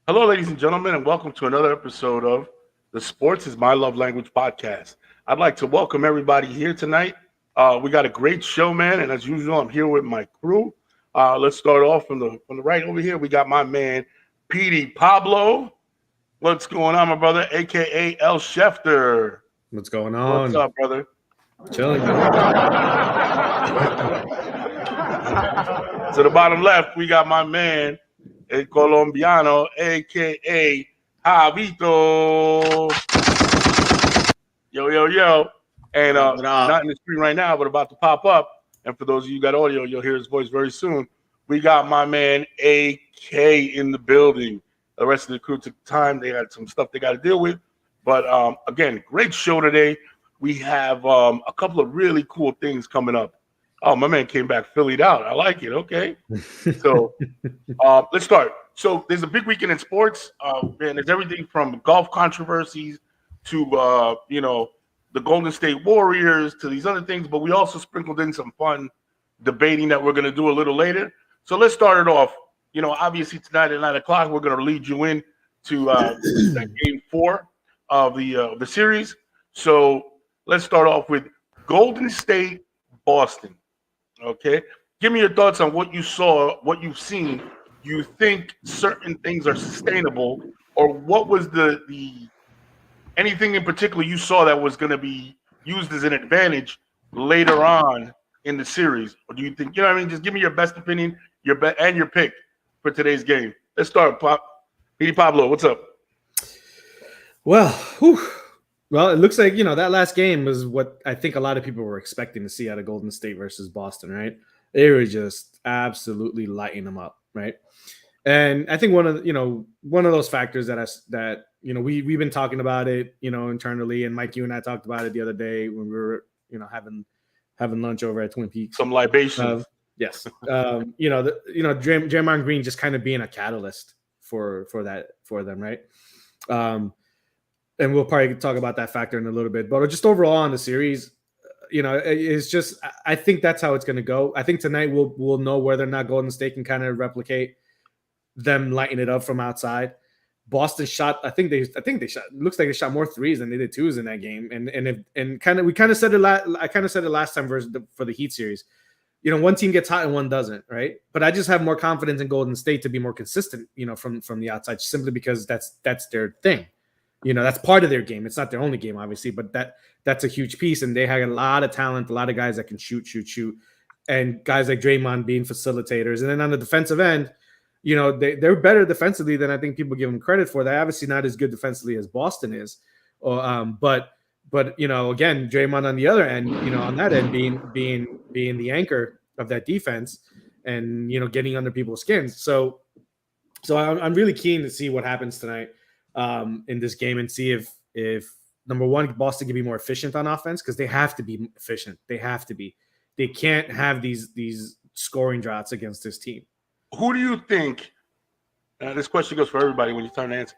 Hello, ladies and gentlemen, and welcome to another episode of the Sports is My Love Language podcast. I'd like to welcome everybody here tonight. We got a great show, man, and as usual, I'm here with my crew. Let's start off from the right over here. We got my man, Petey Pablo. What's going on, my brother? AKA El Schefter. What's going What's on? up, brother? Chilling. To the bottom left, we got my man, El Colombiano, AKA Javito. Yo. And not in the screen right now, but about to pop up. And for those of you who got audio, you'll hear his voice very soon. We got my man AK in the building. The rest of the crew took time. They had some stuff they got to deal with. But again, great show today. We have a couple of really cool things coming up. Oh, my man came back Phillied out. I like it. Okay. So let's start. So there's a big weekend in sports. Man, there's everything from golf controversies to, the Golden State Warriors to these other things. But we also sprinkled in some fun debating that we're going to do a little later. So let's start it off. Obviously tonight at 9 o'clock, we're going to lead you in to that game 4 of the series. So let's start off with Golden State, Boston. Okay, give me your thoughts on what you saw, what you've seen. Do you think certain things are sustainable, or what was the anything in particular you saw that was going to be used as an advantage later on in the series? Or do you think, just give me your best opinion, your bet and your pick for today's game. Let's start, Petey Pablo. What's up? Well, it looks like, that last game was what I think a lot of people were expecting to see out of Golden State versus Boston, right? They were just absolutely lighting them up, right? And I think one of those factors that we've been talking about it, internally, and Mike, you and I talked about it the other day when we were, having lunch over at Twin Peaks. Some libations. Yes. Draymond Green just kind of being a catalyst for them, right? And we'll probably talk about that factor in a little bit, but just overall on the series, it's just, I think that's how it's going to go. I think tonight we'll know whether or not Golden State can kind of replicate them lighting it up from outside. Boston shot, I think they shot, looks like they shot more threes than they did twos in that game. We kind of said it last time for the Heat series. One team gets hot and one doesn't, right? But I just have more confidence in Golden State to be more consistent, from the outside, simply because that's their thing. That's part of their game. It's not their only game, obviously, but that's a huge piece. And they have a lot of talent, a lot of guys that can shoot, and guys like Draymond being facilitators. And then on the defensive end, they're better defensively than I think people give them credit for. They're obviously not as good defensively as Boston is. But again, Draymond on the other end, on that end being the anchor of that defense and, getting under people's skins. So I'm really keen to see what happens tonight in this game and see if number one, Boston can be more efficient on offense, because they have to be efficient. They have to be. They can't have these scoring droughts against this team. Who do you think? This question goes for everybody when you turn to answer.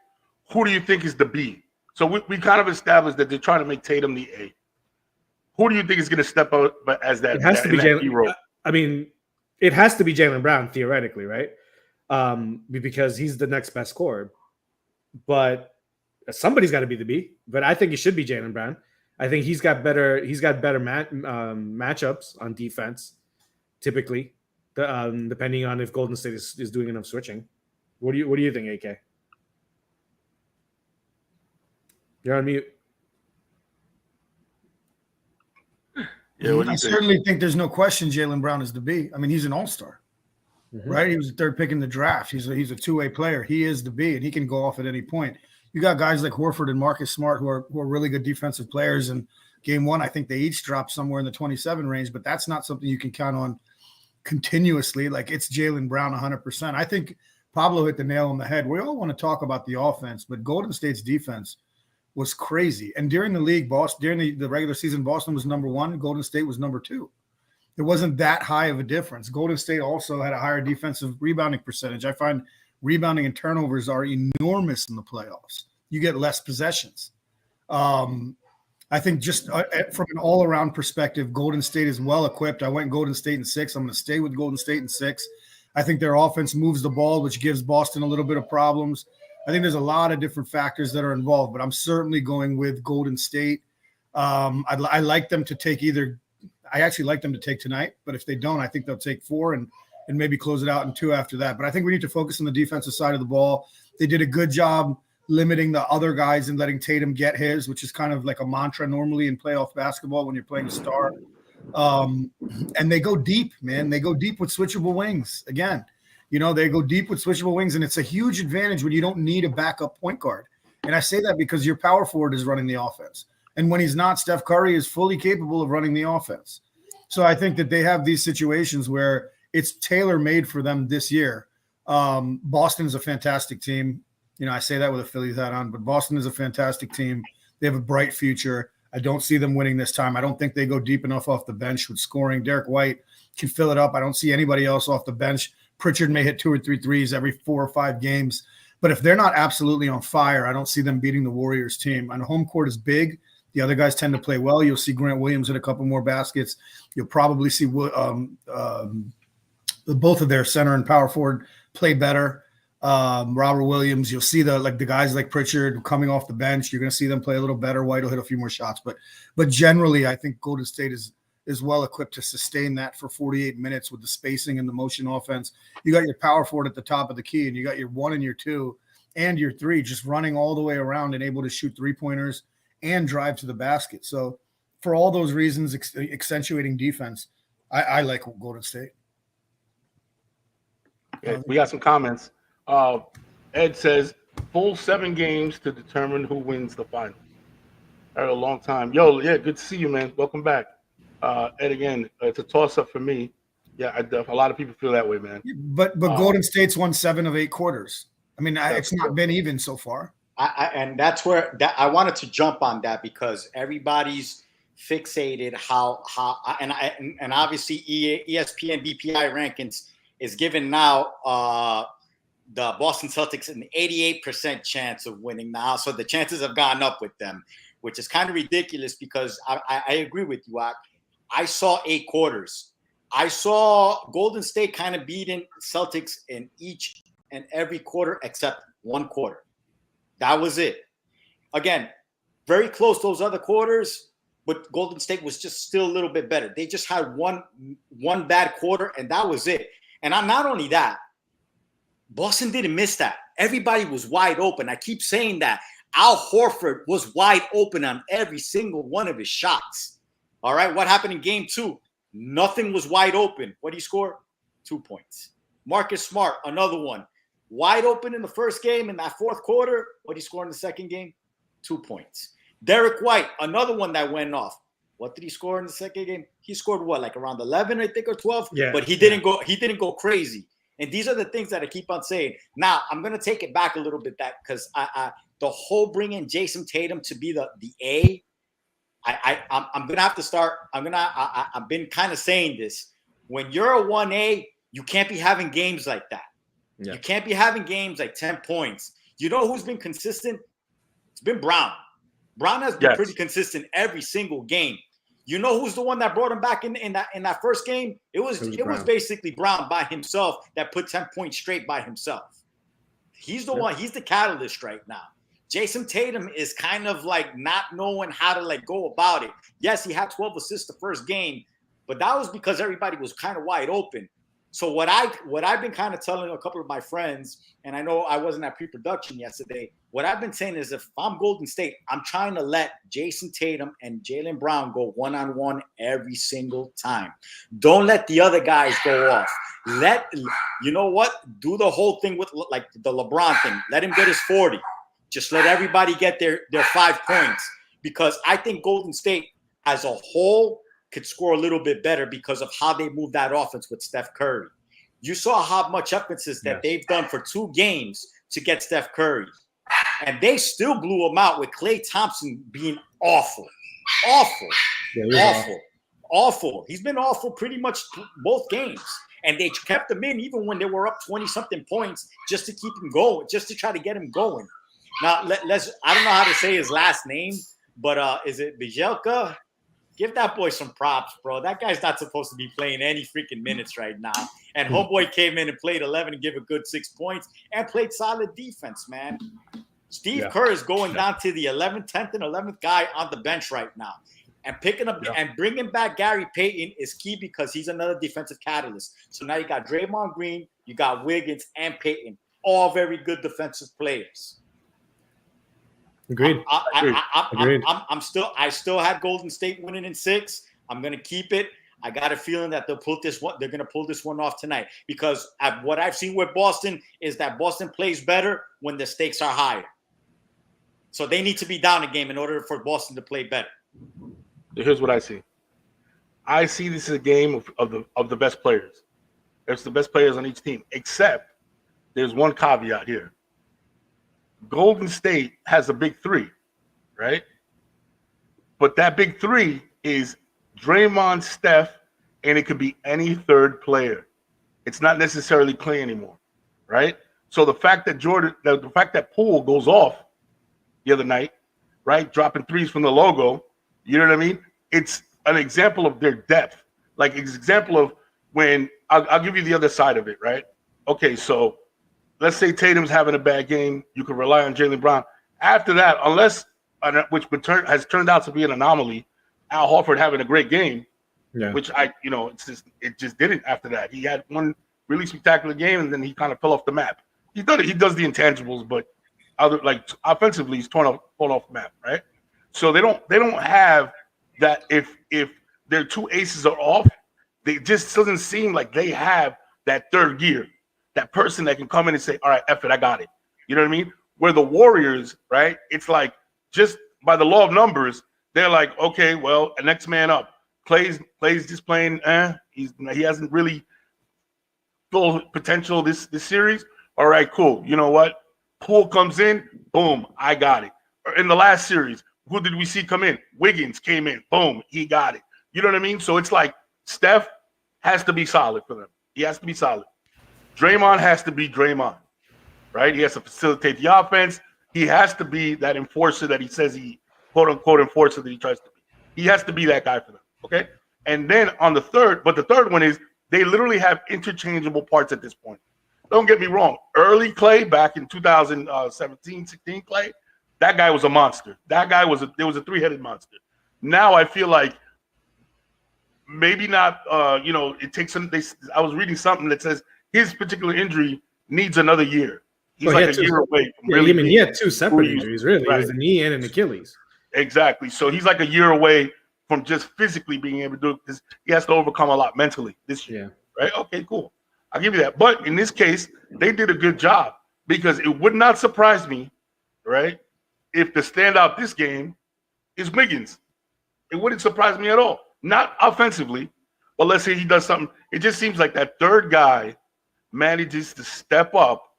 Who do you think is the B? So we kind of established that they're trying to make Tatum the A. Who do you think is going to step out as that? It has to be Jaylen. I mean, it has to be Jaylen Brown theoretically, right? Because he's the next best scorer. But somebody's got to be the B. But I think it should be Jaylen Brown. I think he's got better matchups on defense, typically, depending on if Golden State is doing enough switching. What do you think, AK? You're on mute. Yeah, I certainly think there's no question Jaylen Brown is the B. I mean, he's an all-star, right? He was the third pick in the draft. He's a two-way player. He is the B, and he can go off at any point. You got guys like Horford and Marcus Smart who are really good defensive players. And game one, I think they each dropped somewhere in the 27 range, but that's not something you can count on continuously. Like, it's Jaylen Brown 100%. I think Pablo hit the nail on the head. We all want to talk about the offense, but Golden State's defense was crazy. And during the league, during the regular season, Boston was number 1. Golden State was number 2. It wasn't that high of a difference. Golden State also had a higher defensive rebounding percentage. I find rebounding and turnovers are enormous in the playoffs. You get less possessions. I think just from an all-around perspective, Golden State is well-equipped. I went Golden State in 6. I'm going to stay with Golden State in 6. I think their offense moves the ball, which gives Boston a little bit of problems. I think there's a lot of different factors that are involved, but I'm certainly going with Golden State. I like them to take I actually like them to take tonight, but if they don't, I think they'll take 4 and maybe close it out in 2 after that. But I think we need to focus on the defensive side of the ball. They did a good job limiting the other guys and letting Tatum get his, which is kind of like a mantra normally in playoff basketball when you're playing a star. And they go deep, man. They go deep with switchable wings. Again, they go deep with switchable wings, and it's a huge advantage when you don't need a backup point guard. And I say that because your power forward is running the offense. And when he's not, Steph Curry is fully capable of running the offense. So I think that they have these situations where it's tailor-made for them this year. Boston is a fantastic team. I say that with a Phillies hat on, but Boston is a fantastic team. They have a bright future. I don't see them winning this time. I don't think they go deep enough off the bench with scoring. Derek White can fill it up. I don't see anybody else off the bench. Pritchard may hit 2 or 3 threes every 4 or 5 games. But if they're not absolutely on fire, I don't see them beating the Warriors team. And home court is big. The other guys tend to play well. You'll see Grant Williams hit a couple more baskets. You'll probably see both of their center and power forward play better. Robert Williams, you'll see the guys like Pritchard coming off the bench. You're going to see them play a little better. White will hit a few more shots, but generally, I think Golden State is well equipped to sustain that for 48 minutes with the spacing and the motion offense. You got your power forward at the top of the key, and you got your 1 and your 2 and your 3 just running all the way around and able to shoot 3-pointers and drive to the basket. So for all those reasons, accentuating defense, I like Golden State. Yeah, we got some comments. Ed says, full 7 games to determine who wins the final. A long time. Yo, yeah, good to see you, man. Welcome back. Ed, again, it's a toss-up for me. Yeah, a lot of people feel that way, man. But Golden State's won 7 of 8 quarters. I mean, it's not been even so far. And that's where I wanted to jump on that, because everybody's fixated and obviously ESPN BPI rankings is given now the Boston Celtics an 88% chance of winning now. So the chances have gone up with them, which is kind of ridiculous, because I agree with you. I saw 8 quarters. I saw Golden State kind of beating Celtics in each and every quarter except 1 quarter. That was it. Again, very close those other quarters, but Golden State was just still a little bit better. They just had one bad quarter, and that was it. And not only that, Boston didn't miss that. Everybody was wide open. I keep saying that. Al Horford was wide open on every single one of his shots. All right, what happened in game 2? Nothing was wide open. What did he score? 2 points. Marcus Smart, another one. Wide open in the first game in that 4th quarter. What did he score in the second game? 2 points. Derek White, another one that went off. What did he score in the second game? He scored what, like around 11, I think, or 12? Yeah. But he didn't go crazy. And these are the things that I keep on saying. Now, I'm going to take it back a little bit, that because the whole bringing Jason Tatum to be the A, I'm going to have to start. I've been kind of saying this. When you're a 1A, you can't be having games like that. Yeah. You can't be having games like 10 points. You know who's been consistent? It's been Brown. Brown has been pretty consistent every single game. You know who's the one that brought him back in that first game? It was basically Brown by himself that put 10 points straight by himself. He's the one. He's the catalyst right now. Jason Tatum is kind of like not knowing how to go about it. Yes, he had 12 assists the first game, but that was because everybody was kind of wide open. So what I've been kind of telling a couple of my friends, and I know I wasn't at pre-production yesterday, what I've been saying is, if I'm Golden State, I'm trying to let Jason Tatum and Jaylen Brown go one-on-one every single time. Don't let the other guys go off. You know what? Do the whole thing with like the LeBron thing. Let him get his 40. Just let everybody get their 5 points, because I think Golden State as a whole could score a little bit better because of how they move that offense with Steph Curry. You saw how much emphasis that they've done for 2 games to get Steph Curry. And they still blew him out with Klay Thompson being awful. Awful. He's been awful pretty much both games. And they kept him in even when they were up 20-something points just to keep him going, just to try to get him going. Now, I don't know how to say his last name, but is it Bijelka? Give that boy some props, bro. That guy's not supposed to be playing any freaking minutes right now. And homeboy came in and played 11 and gave a good 6 points and played solid defense, man. Steve Kerr is going down to the 11th, 10th, and 11th guy on the bench right now. And picking up and bringing back Gary Payton is key because he's another defensive catalyst. So now you got Draymond Green, you got Wiggins, and Payton, all very good defensive players. Agreed. I still had Golden State winning in 6. I'm gonna keep it. I got a feeling that they'll pull this one. They're gonna pull this one off tonight because what I've seen with Boston is that Boston plays better when the stakes are higher. So they need to be down a game in order for Boston to play better. Here's what I see. I see this as a game of the best players. There's the best players on each team, except there's one caveat here. Golden State has a big 3, right? But that big 3 is Draymond, Steph, and it could be any third player. It's not necessarily Clay anymore, right? So the fact that the fact that Poole goes off the other night, right, dropping threes from the logo, you know what I mean? It's an example of their depth. Like it's an example of when I'll give you the other side of it, right? Okay, so let's say Tatum's having a bad game. You can rely on Jaylen Brown. After that, unless which has turned out to be an anomaly, Al Horford having a great game, which it just didn't after that. He had one really spectacular game, and then he kind of fell off the map. He does the intangibles, but offensively, he's fallen off the map, right? So they don't have that. If their 2 aces are off, they just doesn't seem like they have that third gear, that person that can come in and say, all right, F it, I got it. You know what I mean? Where the Warriors, right, it's like just by the law of numbers, they're like, okay, well, the next man up. Clay's just playing, he hasn't really full potential this series. All right, cool. You know what? Poole comes in, boom, I got it. In the last series, who did we see come in? Wiggins came in, boom, he got it. You know what I mean? So it's like Steph has to be solid for them. He has to be solid. Draymond has to be Draymond, right? He has to facilitate the offense. He has to be that enforcer that he says he, quote unquote, enforcer that he tries to be. He has to be that guy for them, okay? And then on the third one is they literally have interchangeable parts at this point. Don't get me wrong. Early Clay back in 2017, 16 Clay, that guy was a monster. That guy was a 3-headed monster. Now I feel like maybe not, it takes some, I was reading something that says his particular injury needs another year. He's like a year away from really he had 2 separate injuries, really. Right. It was a knee and an Achilles. Exactly. So he's like a year away from just physically being able to do it because he has to overcome a lot mentally this year. Yeah. Right? Okay, cool. I'll give you that. But in this case, they did a good job because it would not surprise me, right, if the standout this game is Wiggins. It wouldn't surprise me at all. Not offensively, but let's say he does something. It just seems like that third guy manages to step up,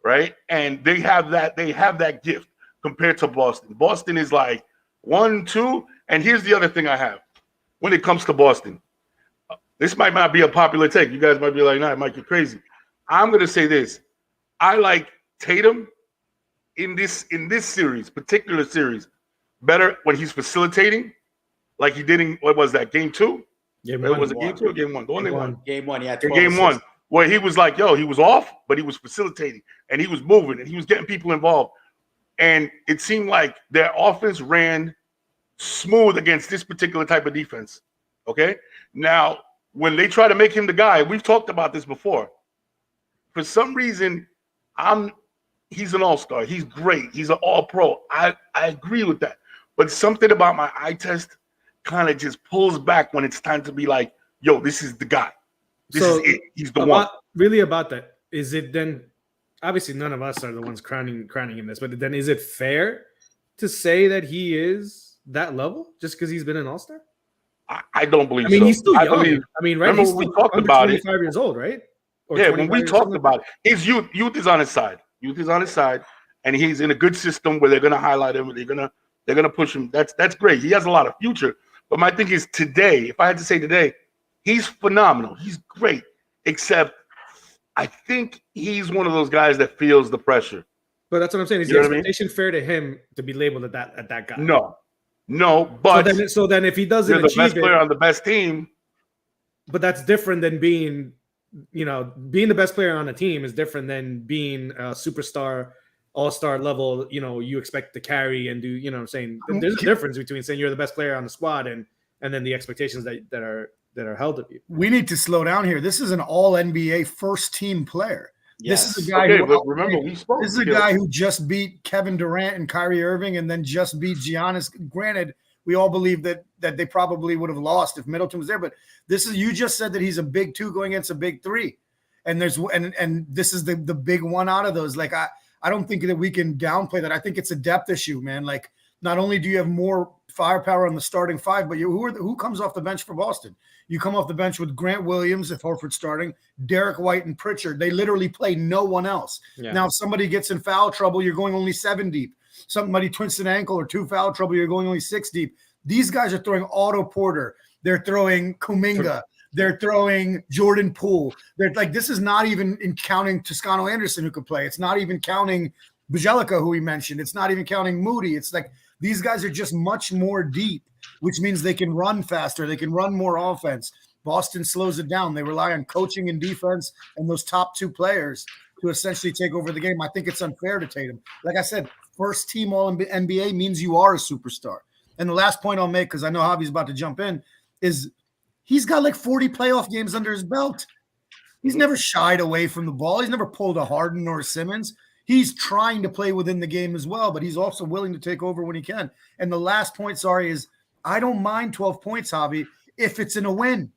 right? And they have that gift compared to Boston. Boston is like 1, 2. And here's the other thing I have when it comes to Boston. This might not be a popular take. You guys might be like, nah, it might get crazy. I'm going to say this. I like Tatum in this particular series, better when he's facilitating, like he did in, what was that, game 2? Game 1. Was it game 2 or game 1? The one they won. Game 1, yeah. Game 1, where he was like, he was off, but he was facilitating, and he was moving, and he was getting people involved. And it seemed like their offense ran smooth against this particular type of defense, okay? Now, when they try to make him the guy, we've talked about this before. For some reason, he's an all-star. He's great. He's an all-pro. I agree with that. But something about my eye test kind of just pulls back when it's time to be like, yo, this is the guy. This is it. He's the one. Really about that, is it then, obviously none of us are the ones crowning him this, but then is it fair to say that he is that level just because he's been an all-star? I don't believe so. I mean, he's still young. Right? Remember he's when we talked about 25 years old, right? Or when we talked about it, his youth is on his side. Youth is on his side, and he's in a good system where they're going to highlight him. They're gonna push him. That's great. He has a lot of future. But my thing is today, if I had to say today, he's phenomenal. He's great, except I think he's one of those guys that feels the pressure. But that's what I'm saying. Is the expectation fair to him to be labeled at that guy? No, but so then if he doesn't you're the achieve best player it, on the best team. but that's different than being the best player on a team is different than being a superstar, all-star level. You expect to carry and do. You know what I'm saying? There's a difference between saying you're the best player on the squad and then the expectations that are held of you. We need to slow down here. This is an all NBA first team player. Yes. This is a guy This is a guy who just beat Kevin Durant and Kyrie Irving and then just beat Giannis. Granted, we all believe that they probably would have lost if Middleton was there, but you just said that he's a big two going against a big three. And this is the big one out of those. Like I don't think that we can downplay that. I think it's a depth issue, man. Like not only do you have more firepower on the starting five, but who comes off the bench for Boston? You come off the bench with Grant Williams, if Horford's starting, Derek White and Pritchard. They literally play no one else. Yeah. Now, if somebody gets in foul trouble, you're going only 7 deep. Somebody twists an ankle or 2 foul trouble, you're going only 6 deep. These guys are throwing Otto Porter. They're throwing Kuminga. They're throwing Jordan Poole. They're like, this is not even in counting Toscano Anderson who could play. It's not even counting Bjelica, who we mentioned. It's not even counting Moody. It's like these guys are just much more deep, which means they can run faster. They can run more offense. Boston slows it down. They rely on coaching and defense and those top 2 players to essentially take over the game. I think it's unfair to Tatum. Like I said, first team all NBA means you are a superstar. And the last point I'll make, because I know Javi's about to jump in, is he's got like 40 playoff games under his belt. He's never shied away from the ball. He's never pulled a Harden or a Simmons. He's trying to play within the game as well, but he's also willing to take over when he can. And the last point, is I don't mind 12 points, Javi, if it's in a win.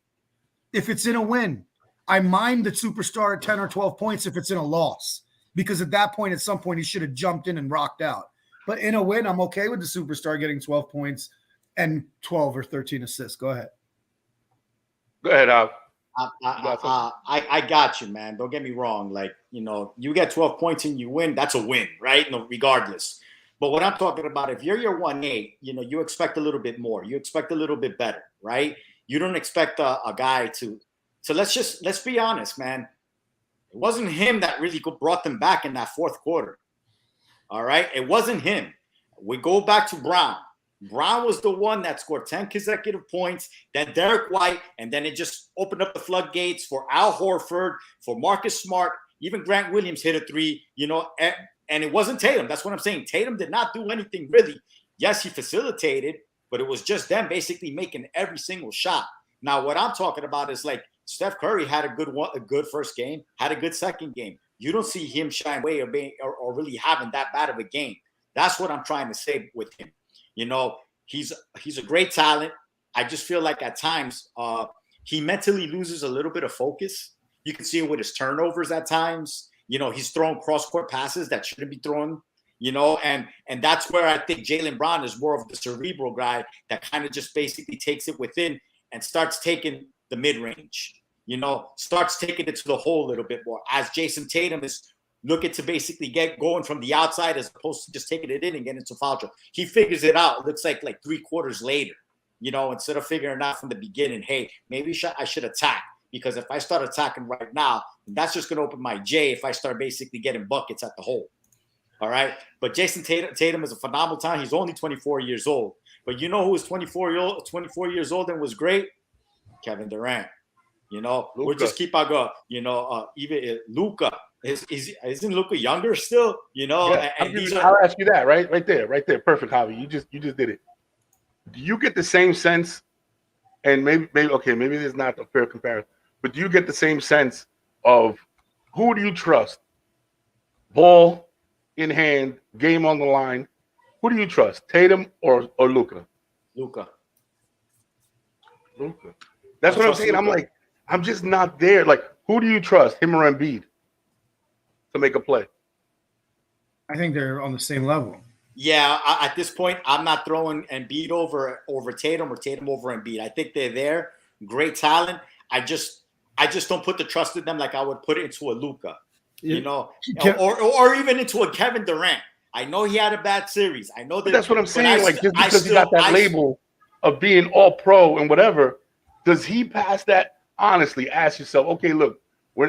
If it's in a win. I mind the superstar at 10 or 12 points if it's in a loss, because at that point, at some point, he should have jumped in and rocked out. But in a win, I'm okay with the superstar getting 12 points and 12 or 13 assists. Go ahead. Go ahead, Al. I got you, man. Don't get me wrong. Like, you get 12 points and you win, that's a win, right? No, regardless. But what I'm talking about, if you're your 1-8, you expect a little bit more. You expect a little bit better, right? You don't expect a guy to. So let's be honest, man. It wasn't him that really brought them back in that fourth quarter. All right? It wasn't him. We go back to Brown. Brown was the one that scored 10 consecutive points, then Derek White, and then it just opened up the floodgates for Al Horford, for Marcus Smart, even Grant Williams hit a 3, and it wasn't Tatum. That's what I'm saying. Tatum did not do anything really. Yes, he facilitated, but it was just them basically making every single shot. Now, what I'm talking about is like Steph Curry had a good first game, had a good second game. You don't see him shine away or really having that bad of a game. That's what I'm trying to say with him. He's a great talent. I just feel like at times he mentally loses a little bit of focus. You can see it with his turnovers at times. He's throwing cross-court passes that shouldn't be thrown, and that's where I think Jaylen Brown is more of the cerebral guy that kind of just basically takes it within and starts taking the mid-range, starts taking it to the hole a little bit more, as Jason Tatum is looking to basically get going from the outside as opposed to just taking it in and getting into foul trouble. He figures it out. It looks like 3 quarters later, instead of figuring it out from the beginning, hey, maybe I should attack, because if I start attacking right now, that's just going to open my J if I start basically getting buckets at the hole. All right. But Jason Tatum is a phenomenal talent. He's only 24 years old. But you know who was 24 years old and was great? Kevin Durant. We'll just keep on going. Even Luka. Isn't Luka younger still? Yeah, I'll ask you that right there. Perfect, Javi. You just did it. Do you get the same sense? And maybe this is not a fair comparison, but do you get the same sense of who do you trust? Ball in hand, game on the line. Who do you trust, Tatum or Luka? Luka. That's what I'm saying. Luka. I'm just not there. Like, who do you trust, him or Embiid, to make a play? I think they're on the same level. Yeah, at this point, I'm not throwing Embiid over Tatum or Tatum over Embiid. I think they're there, great talent. I just don't put the trust in them like I would put it into a Luka, or even into a Kevin Durant. I know he had a bad series. I know that. That's what I'm saying. Just because he got that label of being all pro and whatever, does he pass that? Honestly, ask yourself, okay, look,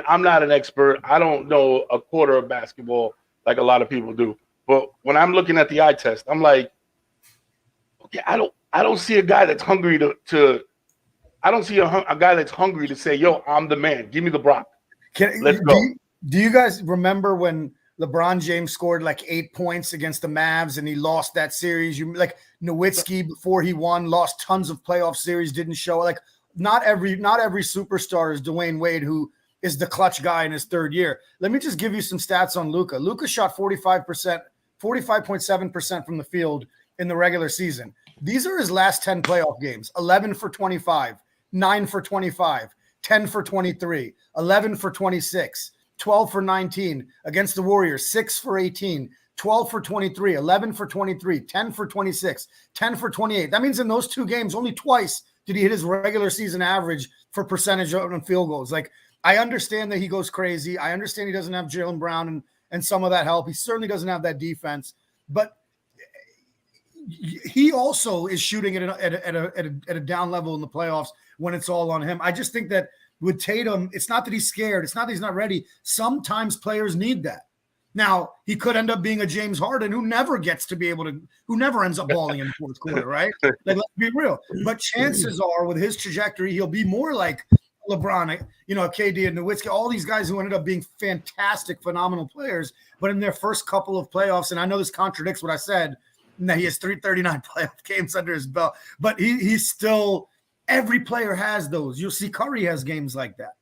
I'm not an expert. I don't know a quarter of basketball like a lot of people do. But when I'm looking at the eye test, I'm like, okay, I don't see a guy that's hungry to I don't see a guy that's hungry to say, yo, I'm the man. Give me the Brock. Let's go. Do you guys remember when LeBron James scored like 8 points against the Mavs and he lost that series? You like Nowitzki before he won, lost tons of playoff series, didn't show. Like not every superstar is Dwayne Wade, who is the clutch guy in his third year. Let me just give you some stats on Luka. Luka shot 45.7% from the field in the regular season. These are his last 10 playoff games: 11 for 25, 9 for 25, 10 for 23, 11 for 26, 12 for 19 against the Warriors, 6 for 18, 12 for 23, 11 for 23, 10 for 26, 10 for 28. That means in those 2 games, only twice did he hit his regular season average for percentage on field goals. Like, I understand that he goes crazy. I understand he doesn't have Jaylen Brown and some of that help. He certainly doesn't have that defense, but he also is shooting at a down level in the playoffs when it's all on him. I just think that with Tatum, it's not that he's scared. It's not that he's not ready. Sometimes players need that. Now, he could end up being a James Harden who never ends up balling in the fourth quarter, right? Like, let's be real. But chances are, with his trajectory, he'll be more like LeBron, KD and Nowitzki, all these guys who ended up being fantastic, phenomenal players, but in their first couple of playoffs, and I know this contradicts what I said, that he has 339 playoff games under his belt, but he's still – every player has those. You'll see Curry has games like that.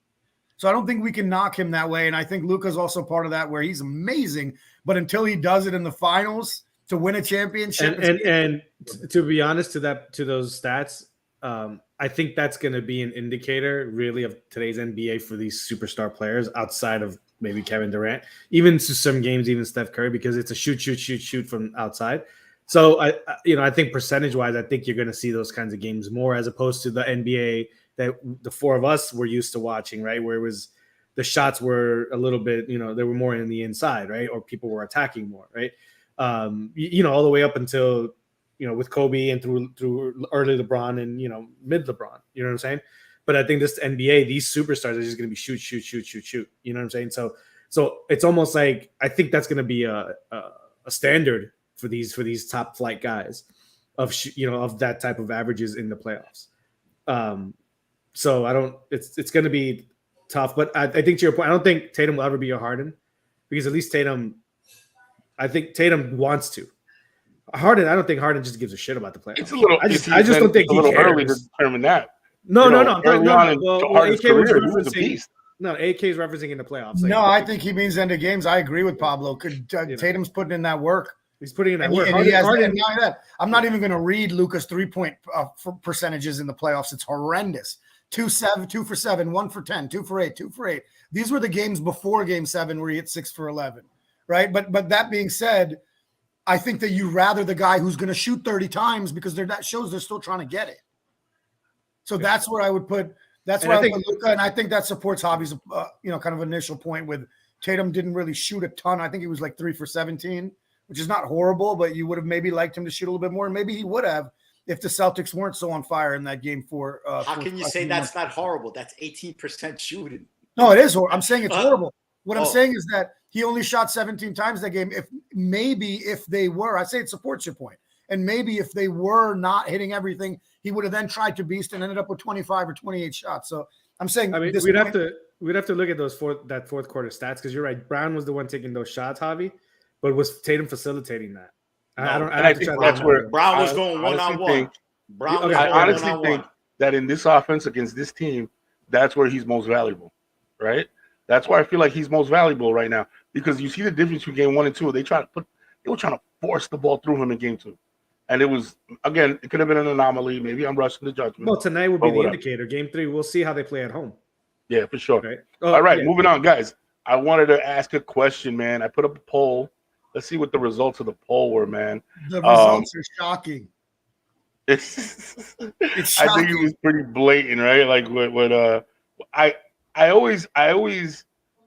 So I don't think we can knock him that way, and I think Luka's also part of that where he's amazing, but until he does it in the finals to win a championship – and to be honest to those stats, I think that's going to be an indicator really of today's NBA for these superstar players outside of maybe Kevin Durant, even to some games, even Steph Curry, because it's a shoot from outside. So I think percentage-wise, I think you're going to see those kinds of games more as opposed to the NBA that the 4 of us were used to watching, right? Where it was the shots were a little bit, they were more in the inside, right? Or people were attacking more, right? All the way up until, with Kobe and through early LeBron and, mid LeBron, you know what I'm saying? But I think this NBA, these superstars are just going to be shoot. You know what I'm saying? So it's almost like, I think that's going to be a standard for these top flight guys of that type of averages in the playoffs. So it's going to be tough, but I think to your point, I don't think Tatum will ever be a Harden because at least I think Tatum wants to. Harden, I don't think Harden just gives a shit about the playoffs. It's a little. I just don't think he cares. Early to determine that. No. Harden's career, he was a beast. No, AK is referencing in the playoffs. No, I think he means end of games. I agree with Pablo. Tatum's putting in that work. He's putting in that work. I'm not even going to read Luka's 3-point percentages in the playoffs. It's horrendous. 2 for 7, 1 for 10, 2 for 8, 2 for 8. These were the games before Game 7 where he hit 6 for 11, right? But that being said, I think that you rather the guy who's going to shoot 30 times because that shows they're still trying to get it. So that's where I would put. That's where I think Luka, and I think that supports Javi's, kind of initial point with Tatum didn't really shoot a ton. I think he was like 3 for 17, which is not horrible, but you would have maybe liked him to shoot a little bit more, and maybe he would have if the Celtics weren't so on fire in that Game 4. How can you say that's not horrible? That's 18% shooting. No, it is horrible. I'm saying it's horrible. What I'm saying is that he only shot 17 times that game. If they were, I say it supports your point. And maybe if they were not hitting everything, he would have then tried to beast and ended up with 25 or 28 shots. So I'm saying, we'd have to look at those that fourth quarter stats because you're right. Brown was the one taking those shots, Javi, but was Tatum facilitating that? I think that's where Brown was going one-on-one. I honestly think that in this offense against this team, that's where he's most valuable, right? That's why I feel like he's most valuable right now because you see the difference between Game 1 and 2. They were trying to force the ball through him in Game 2. And it was, again, it could have been an anomaly. Maybe I'm rushing the judgment. Well, tonight will be the indicator. Game 3, we'll see how they play at home. Yeah, for sure. Right. All right, moving on, guys. I wanted to ask a question, man. I put up a poll. Let's see what the results of the poll were, man. The results are shocking. It's shocking. I think it was pretty blatant, right? Like what I always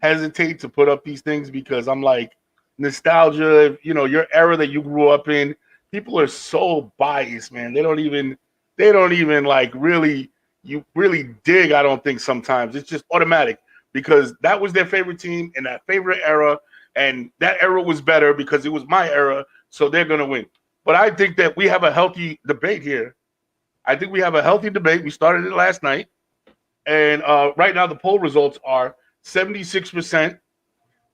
hesitate to put up these things because I'm like nostalgia, your era that you grew up in. People are so biased, man. They don't even like really dig. I don't think sometimes it's just automatic because that was their favorite team in that favorite era, and that era was better because it was my era, so they're gonna win. But I think that we have a healthy debate here. I think we have a healthy debate. We started it last night. And right now, the poll results are 76%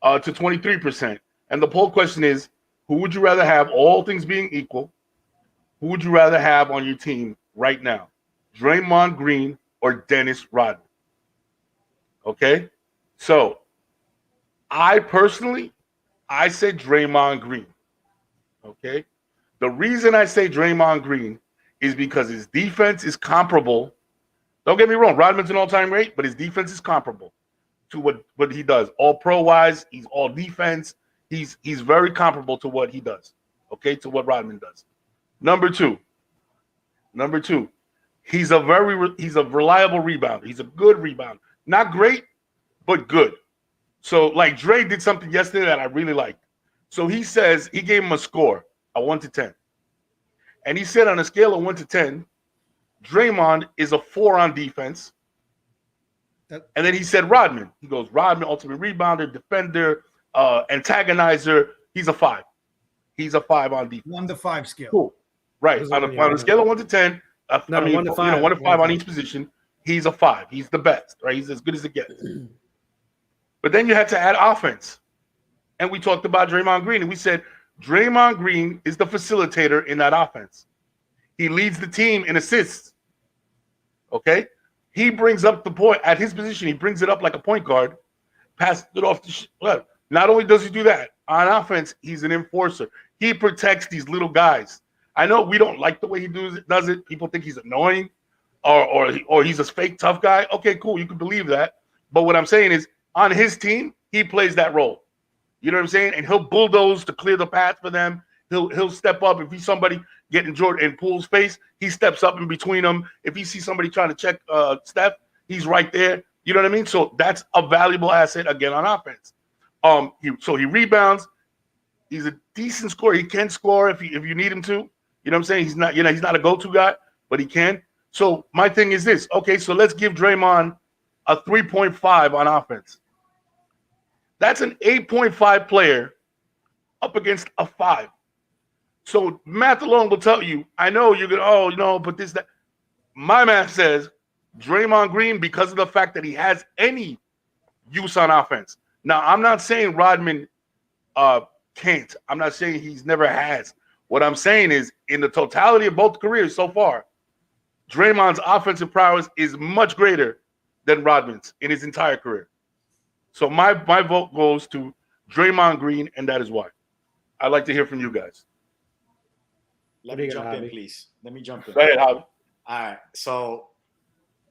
to 23%. And the poll question is, who would you rather have, all things being equal, who would you rather have on your team right now? Draymond Green or Dennis Rodman? Okay? So, I say Draymond Green. Okay? The reason I say Draymond Green is because his defense is comparable. Don't get me wrong, Rodman's an all-time great, but his defense is comparable to what he does. All pro-wise, he's all defense. He's very comparable to what he does, okay, to what Rodman does. Number two, he's a reliable rebounder. He's a good rebounder. Not great, but good. So, like, Dre did something yesterday that I really liked. So he says he gave him a score, a 1 to 10. And he said on a scale of 1 to 10, Draymond is a 4 on defense. And then he said Rodman. He goes, Rodman, ultimate rebounder, defender, antagonizer. He's a 5. He's a 5 on defense. 1 to 5 scale. Cool. Right. On a scale of 1 to 10, 1 to 5. 1 to 5 on each position, he's a 5. He's the best, right? He's as good as it gets. But then you had to add offense. And we talked about Draymond Green, and we said Draymond Green is the facilitator in that offense. He leads the team in assists. Okay? He brings up the point at his position. He brings it up like a point guard, passes it off to left. Not only does he do that, on offense, he's an enforcer. He protects these little guys. I know we don't like the way he does it. People think he's annoying or he's a fake tough guy. Okay, cool. You can believe that. But what I'm saying is on his team, he plays that role. You know what I'm saying? And he'll bulldoze to clear the path for them. He'll step up. If he's somebody getting Jordan in Poole's face, he steps up in between them. If he sees somebody trying to check Steph, he's right there. You know what I mean? So that's a valuable asset again on offense. He rebounds. He's a decent scorer. He can score if you need him to. You know what I'm saying? He's not a go-to guy, but he can. So my thing is this. Okay, so let's give Draymond a 3.5 on offense. That's an 8.5 player up against a 5. So math alone will tell you, I know you're going to, but this, that. My math says Draymond Green, because of the fact that he has any use on offense. Now, I'm not saying Rodman can't. I'm not saying he's never has. What I'm saying is, in the totality of both careers so far, Draymond's offensive prowess is much greater than Rodman's in his entire career. So my vote goes to Draymond Green, and that is why. I'd like to hear from you guys. Let me jump in, please. Let me jump in. Go ahead, Javi. All right. So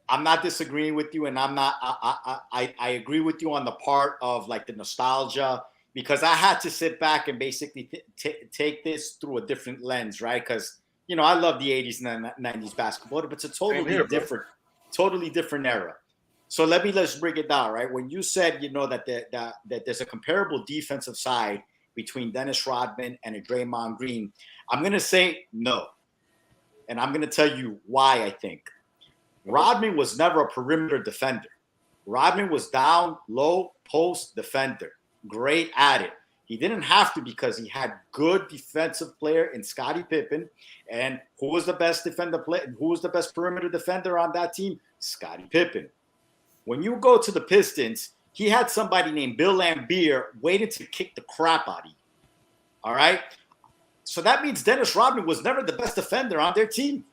I'm not disagreeing with you, and I agree with you on the part of like the nostalgia, because I had to sit back and basically take this through a different lens, right? Because, I love the 80s and 90s basketball, but it's a totally different era. So let's break it down, right? When you said, that there's a comparable defensive side between Dennis Rodman and a Draymond Green, I'm going to say no. And I'm going to tell you why I think. Rodman was never a perimeter defender. Rodman was down, low, post defender. Great at it. He didn't have to, because he had good defensive player in Scottie Pippen. And who was the best who was the best perimeter defender on that team? Scottie Pippen. When you go to the Pistons, he had somebody named Bill Laimbeer waiting to kick the crap out of you. All right? So that means Dennis Rodman was never the best defender on their team.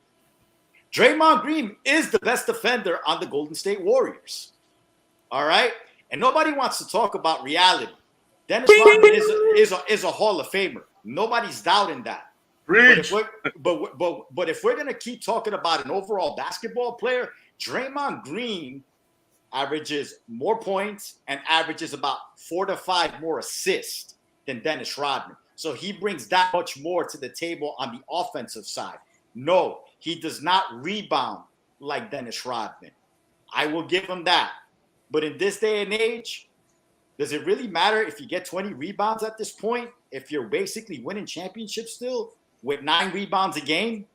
Draymond Green is the best defender on the Golden State Warriors. All right? And nobody wants to talk about reality. Dennis Rodman is a Hall of Famer. Nobody's doubting that. But if we're going to keep talking about an overall basketball player, Draymond Green averages more points and averages about 4 to 5 more assists than Dennis Rodman. So he brings that much more to the table on the offensive side. No, he does not rebound like Dennis Rodman. I will give him that. But in this day and age, does it really matter if you get 20 rebounds at this point? If you're basically winning championships still with 9 rebounds a game,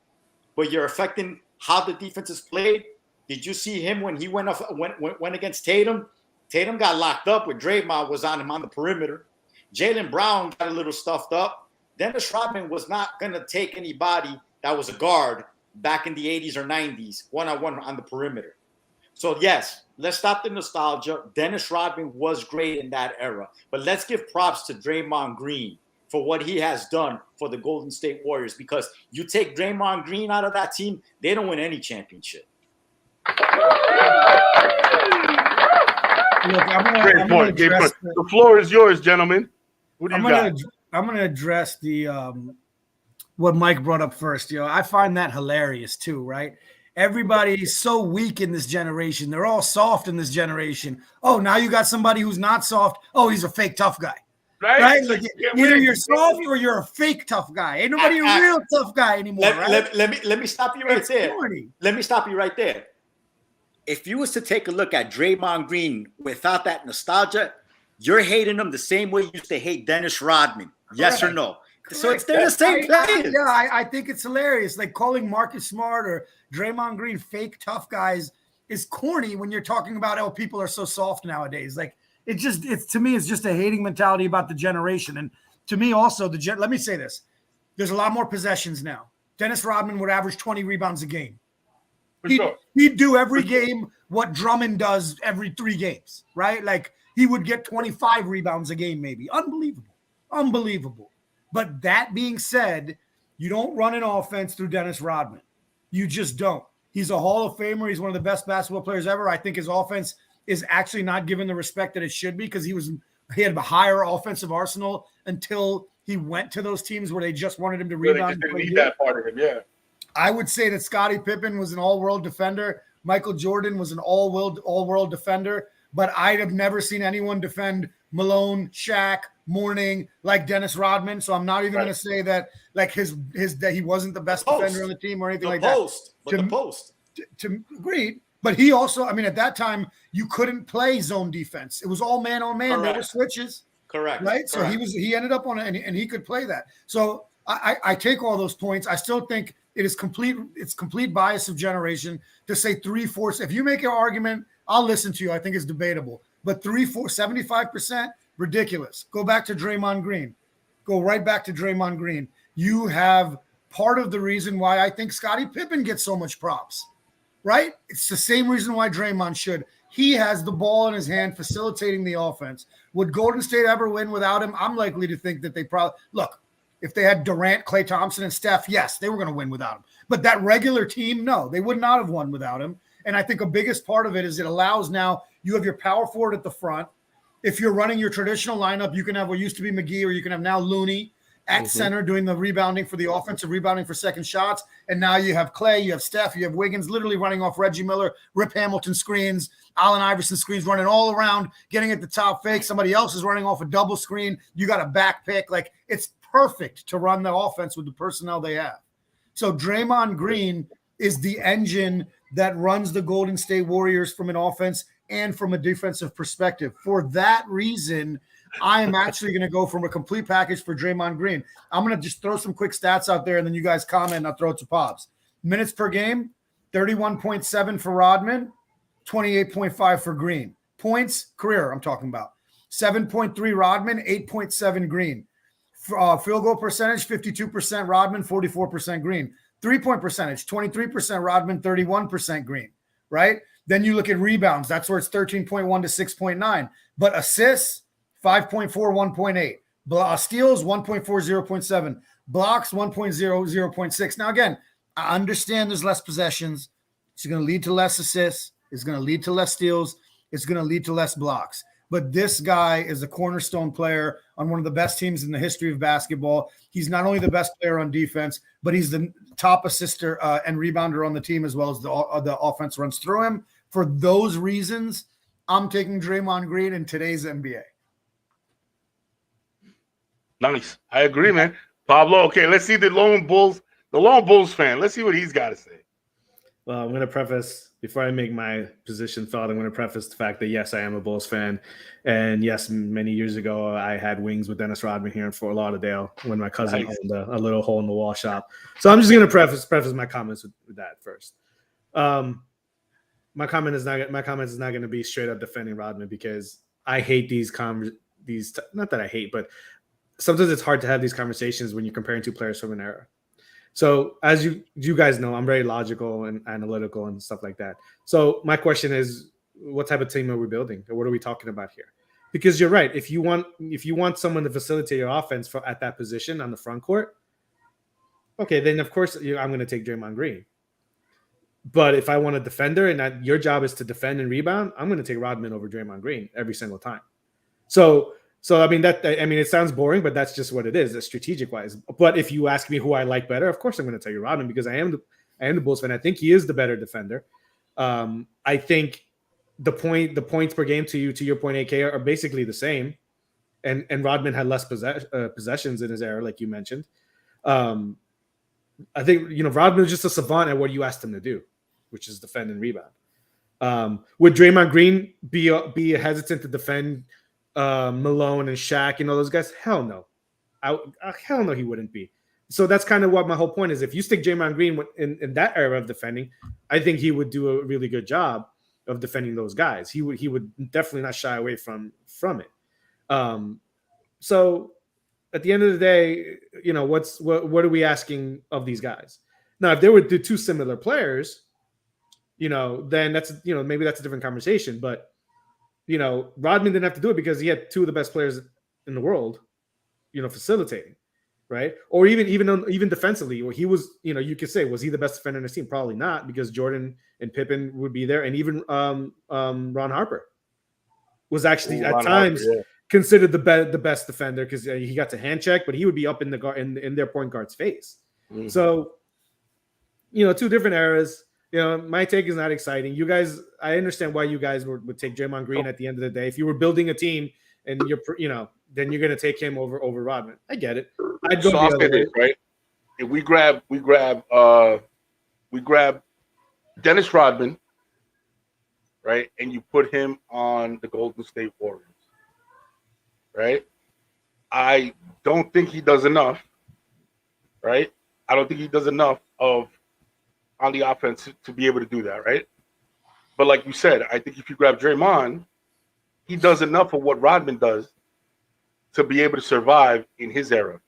but you're affecting how the defense is played? Did you see him when he went against Tatum? Tatum got locked up when Draymond was on him on the perimeter. Jaylen Brown got a little stuffed up. Dennis Rodman was not going to take anybody that was a guard back in the 80s or 90s, one-on-one on the perimeter. So, yes, let's stop the nostalgia. Dennis Rodman was great in that era. But let's give props to Draymond Green for what he has done for the Golden State Warriors, because you take Draymond Green out of that team, they don't win any championship. Look, Great point. The floor is yours, gentlemen. What do you got? I'm going to address the what Mike brought up first. I find that hilarious too, right? Everybody's so weak in this generation. They're all soft in this generation. Oh, now you got somebody who's not soft. Oh, he's a fake tough guy. Right? Like, either you're soft or you're a fake tough guy. Ain't nobody a real tough guy anymore. Let me stop you right there. Let me stop you right there. If you was to take a look at Draymond Green without that nostalgia, you're hating him the same way you used to hate Dennis Rodman. Yes or no? Correct. So they're the same players. I think it's hilarious. Like calling Marcus Smart or Draymond Green fake tough guys is corny when you're talking about how people are so soft nowadays. Like it's to me, it's just a hating mentality about the generation. And to me also, let me say this. There's a lot more possessions now. Dennis Rodman would average 20 rebounds a game. He'd do every game what Drummond does every 3 games, right? Like he would get 25 rebounds a game, maybe. Unbelievable. But that being said, you don't run an offense through Dennis Rodman. You just don't. He's a Hall of Famer. He's one of the best basketball players ever. I think his offense is actually not given the respect that it should be because he had a higher offensive arsenal until he went to those teams where they just wanted him to rebound. Didn't need that part of him, yeah. I would say that Scottie Pippen was an all-world defender. Michael Jordan was an all-world defender. But I'd have never seen anyone defend Malone, Shaq, Mourning like Dennis Rodman. So I'm not even going to say that like that he wasn't the best defender on the team or anything like that. To agree. But he also, I mean, at that time, you couldn't play zone defense. It was all man on man. There were switches. Correct. Right. So he ended up on it and he could play that. So I take all those points. I still think it's complete bias of generation to say 3/4. If you make an argument, I'll listen to you. I think it's debatable. But 75%, ridiculous. Go back to Draymond Green. Go right back to Draymond Green. You have part of the reason why I think Scottie Pippen gets so much props, right? It's the same reason why Draymond should. He has the ball in his hand facilitating the offense. Would Golden State ever win without him? I'm likely to think that they probably – look, if they had Durant, Klay Thompson, and Steph, yes, they were going to win without him. But that regular team, no, they would not have won without him. And I think a biggest part of it is it allows now you have your power forward at the front. If you're running your traditional lineup, you can have what used to be McGee, or you can have now Looney at center doing the rebounding for the offensive rebounding for second shots. And now you have Klay, you have Steph, you have Wiggins literally running off Reggie Miller, Rip Hamilton screens, Allen Iverson screens, running all around, getting at the top fake. Somebody else is running off a double screen. You got a back pick. Like it's perfect to run the offense with the personnel they have. So Draymond Green is the engine that runs the Golden State Warriors from an offense and from a defensive perspective. For that reason, I am actually going to go from a complete package for Draymond Green. I'm going to just throw some quick stats out there, and then you guys comment, and I'll throw it to Pops. Minutes per game, 31.7 for Rodman, 28.5 for Green. Points, career I'm talking about. 7.3 Rodman, 8.7 Green. Field goal percentage, 52% Rodman, 44% Green. 3-point percentage, 23% Rodman, 31% Green, right? Then you look at rebounds. That's where it's 13.1 to 6.9. But assists, 5.4, 1.8. Steals, 1.4, 0.7. Blocks, 1.0, 0.6. Now, again, I understand there's less possessions. It's going to lead to less assists. It's going to lead to less steals. It's going to lead to less blocks. But this guy is a cornerstone player on one of the best teams in the history of basketball. He's not only the best player on defense, but he's the top assister and rebounder on the team, as well as the offense runs through him. For those reasons, I'm taking Draymond Green in today's NBA. Nice. I agree, man. Pablo, okay, let's see the Lone Bulls fan. Let's see what he's got to say. Well, I'm going to preface, before I make my position thought, I'm going to preface the fact that, yes, I am a Bulls fan. And, yes, many years ago, I had wings with Dennis Rodman here in Fort Lauderdale when my cousin owned a little hole-in-the-wall shop. So I'm just going to preface my comments with that first. My comment is not going to be straight up defending Rodman, because I hate these not that I hate, but sometimes it's hard to have these conversations when you're comparing two players from an era. So as you guys know, I'm very logical and analytical and stuff like that. So my question is, what type of team are we building? Or what are we talking about here? Because you're right. If you want someone to facilitate your offense at that position on the front court, okay, then of course I'm going to take Draymond Green. But if I want a defender and your job is to defend and rebound, I'm going to take Rodman over Draymond Green every single time. So I mean it sounds boring, but that's just what it is, strategic wise. But if you ask me who I like better, of course I'm going to tell you Rodman because I am the Bulls fan. I think he is the better defender. I think the points per game to your point, AK, are basically the same, and Rodman had less possessions in his era, like you mentioned. I think Rodman was just a savant at what you asked him to do, which is defend and rebound. Would Draymond Green be hesitant to defend Malone and Shaq and all those guys? Hell no. Hell no, he wouldn't be. So that's kind of what my whole point is. If you stick Draymond Green in that era of defending, I think he would do a really good job of defending those guys. He would definitely not shy away from it. So at the end of the day, what are we asking of these guys? Now, if they were the two similar players, then that's maybe that's a different conversation. But Rodman didn't have to do it because he had two of the best players in the world, facilitating, right? Or even defensively, where he was, you could say, was he the best defender in his team? Probably not, because Jordan and Pippen would be there, and even Ron Harper was actually at times considered the best defender because he got to hand check, but he would be up in the guard in their point guard's face. Mm-hmm. So, two different eras. My take is not exciting. You guys, I understand why you guys would take Draymond Green at the end of the day. If you were building a team and then you're going to take him over Rodman. I get it. I'd go I'll say this, right? If we grab Dennis Rodman, right, and you put him on the Golden State Warriors, right? I don't think he does enough, right? I don't think he does enough on the offense to be able to do that, right? But like you said, I think if you grab Draymond, he does enough of what Rodman does to be able to survive in his era.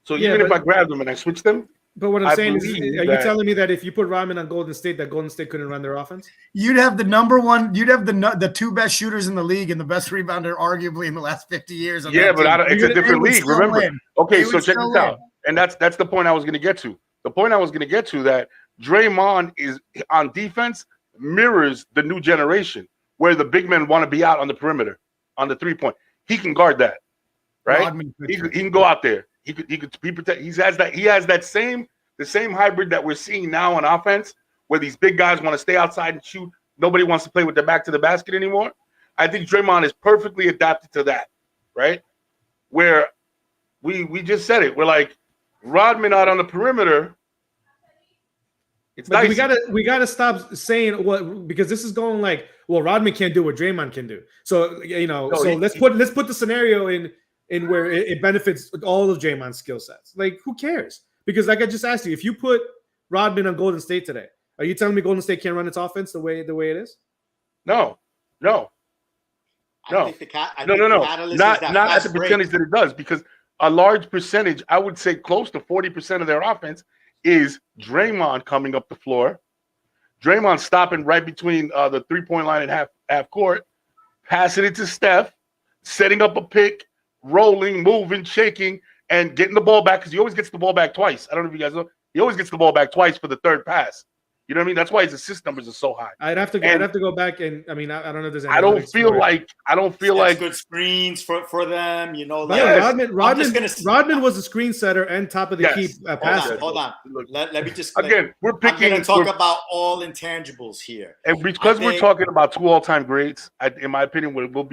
So even if I grabbed them and I switched them, but what I'm saying is, are you telling me that if you put Rodman on Golden State, that Golden State couldn't run their offense? You'd have the number one. You'd have the two best shooters in the league and the best rebounder, arguably, in the last 50 years. Yeah, but it's a different league. Remember? Okay, so check this out, and that's the point I was going to get to. The point I was going to get to that Draymond is on defense mirrors the new generation where the big men want to be out on the perimeter on the 3-point. He can guard that, right? He can go out there. He could be protected. He has that same hybrid that we're seeing now on offense, where these big guys want to stay outside and shoot. Nobody wants to play with their back to the basket anymore. I think Draymond is perfectly adapted to that, right? Where we just said it. We're like Rodman out on the perimeter. It's nice. We gotta stop saying what, because this is going like, well, Rodman can't do what Draymond can do. So let's put the scenario in where it benefits all of Draymond's skill sets. Like, who cares? Because like I just asked you, if you put Rodman on Golden State today, are you telling me Golden State can't run its offense the way it is? No. No. Not at the percentage that it does, because a large percentage, I would say close to 40% of their offense is Draymond coming up the floor, Draymond stopping right between the 3-point line and half court, passing it to Steph, setting up a pick, rolling, moving, shaking, and getting the ball back, because he always gets the ball back twice. I don't know if you guys know. He always gets the ball back twice for the third pass. You know what I mean? That's why his assist numbers are so high. I'd have to go back, and I mean, I don't know if there's. I don't feel like good screens for them. Rodman was a screen setter and top of the key passer. Hold on. Let me just we're picking. I'm going to talk about all intangibles here, and because we're talking about two all-time greats, in my opinion, will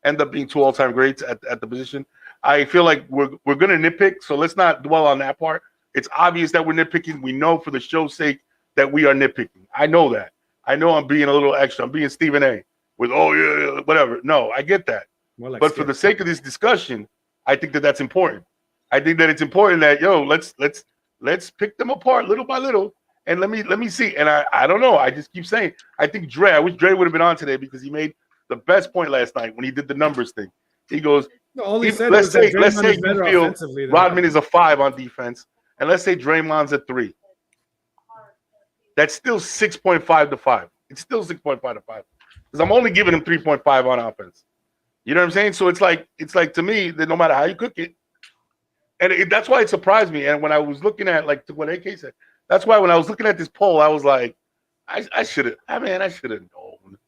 end up being two all-time greats at the position. I feel like we're going to nitpick, so let's not dwell on that part. It's obvious that we're nitpicking. We know for the show's sake that we are nitpicking. I know that. I know I'm being a little extra. I'm being Stephen A. with, whatever. No, I get that. But for the sake of this discussion, I think that that's important. I think that it's important that, let's pick them apart little by little, and let me see. And I don't know. I just keep saying, I wish Dre would have been on today, because he made the best point last night when he did the numbers thing. He goes, No, all he Even- said let's was that say let's Draymond say is better you feel offensively than Rodman is a 5 on defense, and let's say Draymond's a 3. That's still 6.5 to 5. It's still 6.5 to 5 because I'm only giving him 3.5 on offense. You know what I'm saying? So it's like to me that no matter how you cook it, and that's why it surprised me. And when I was looking at like what AK said, that's why when I was looking at this poll, I was like, I should have. I mean, I should have known.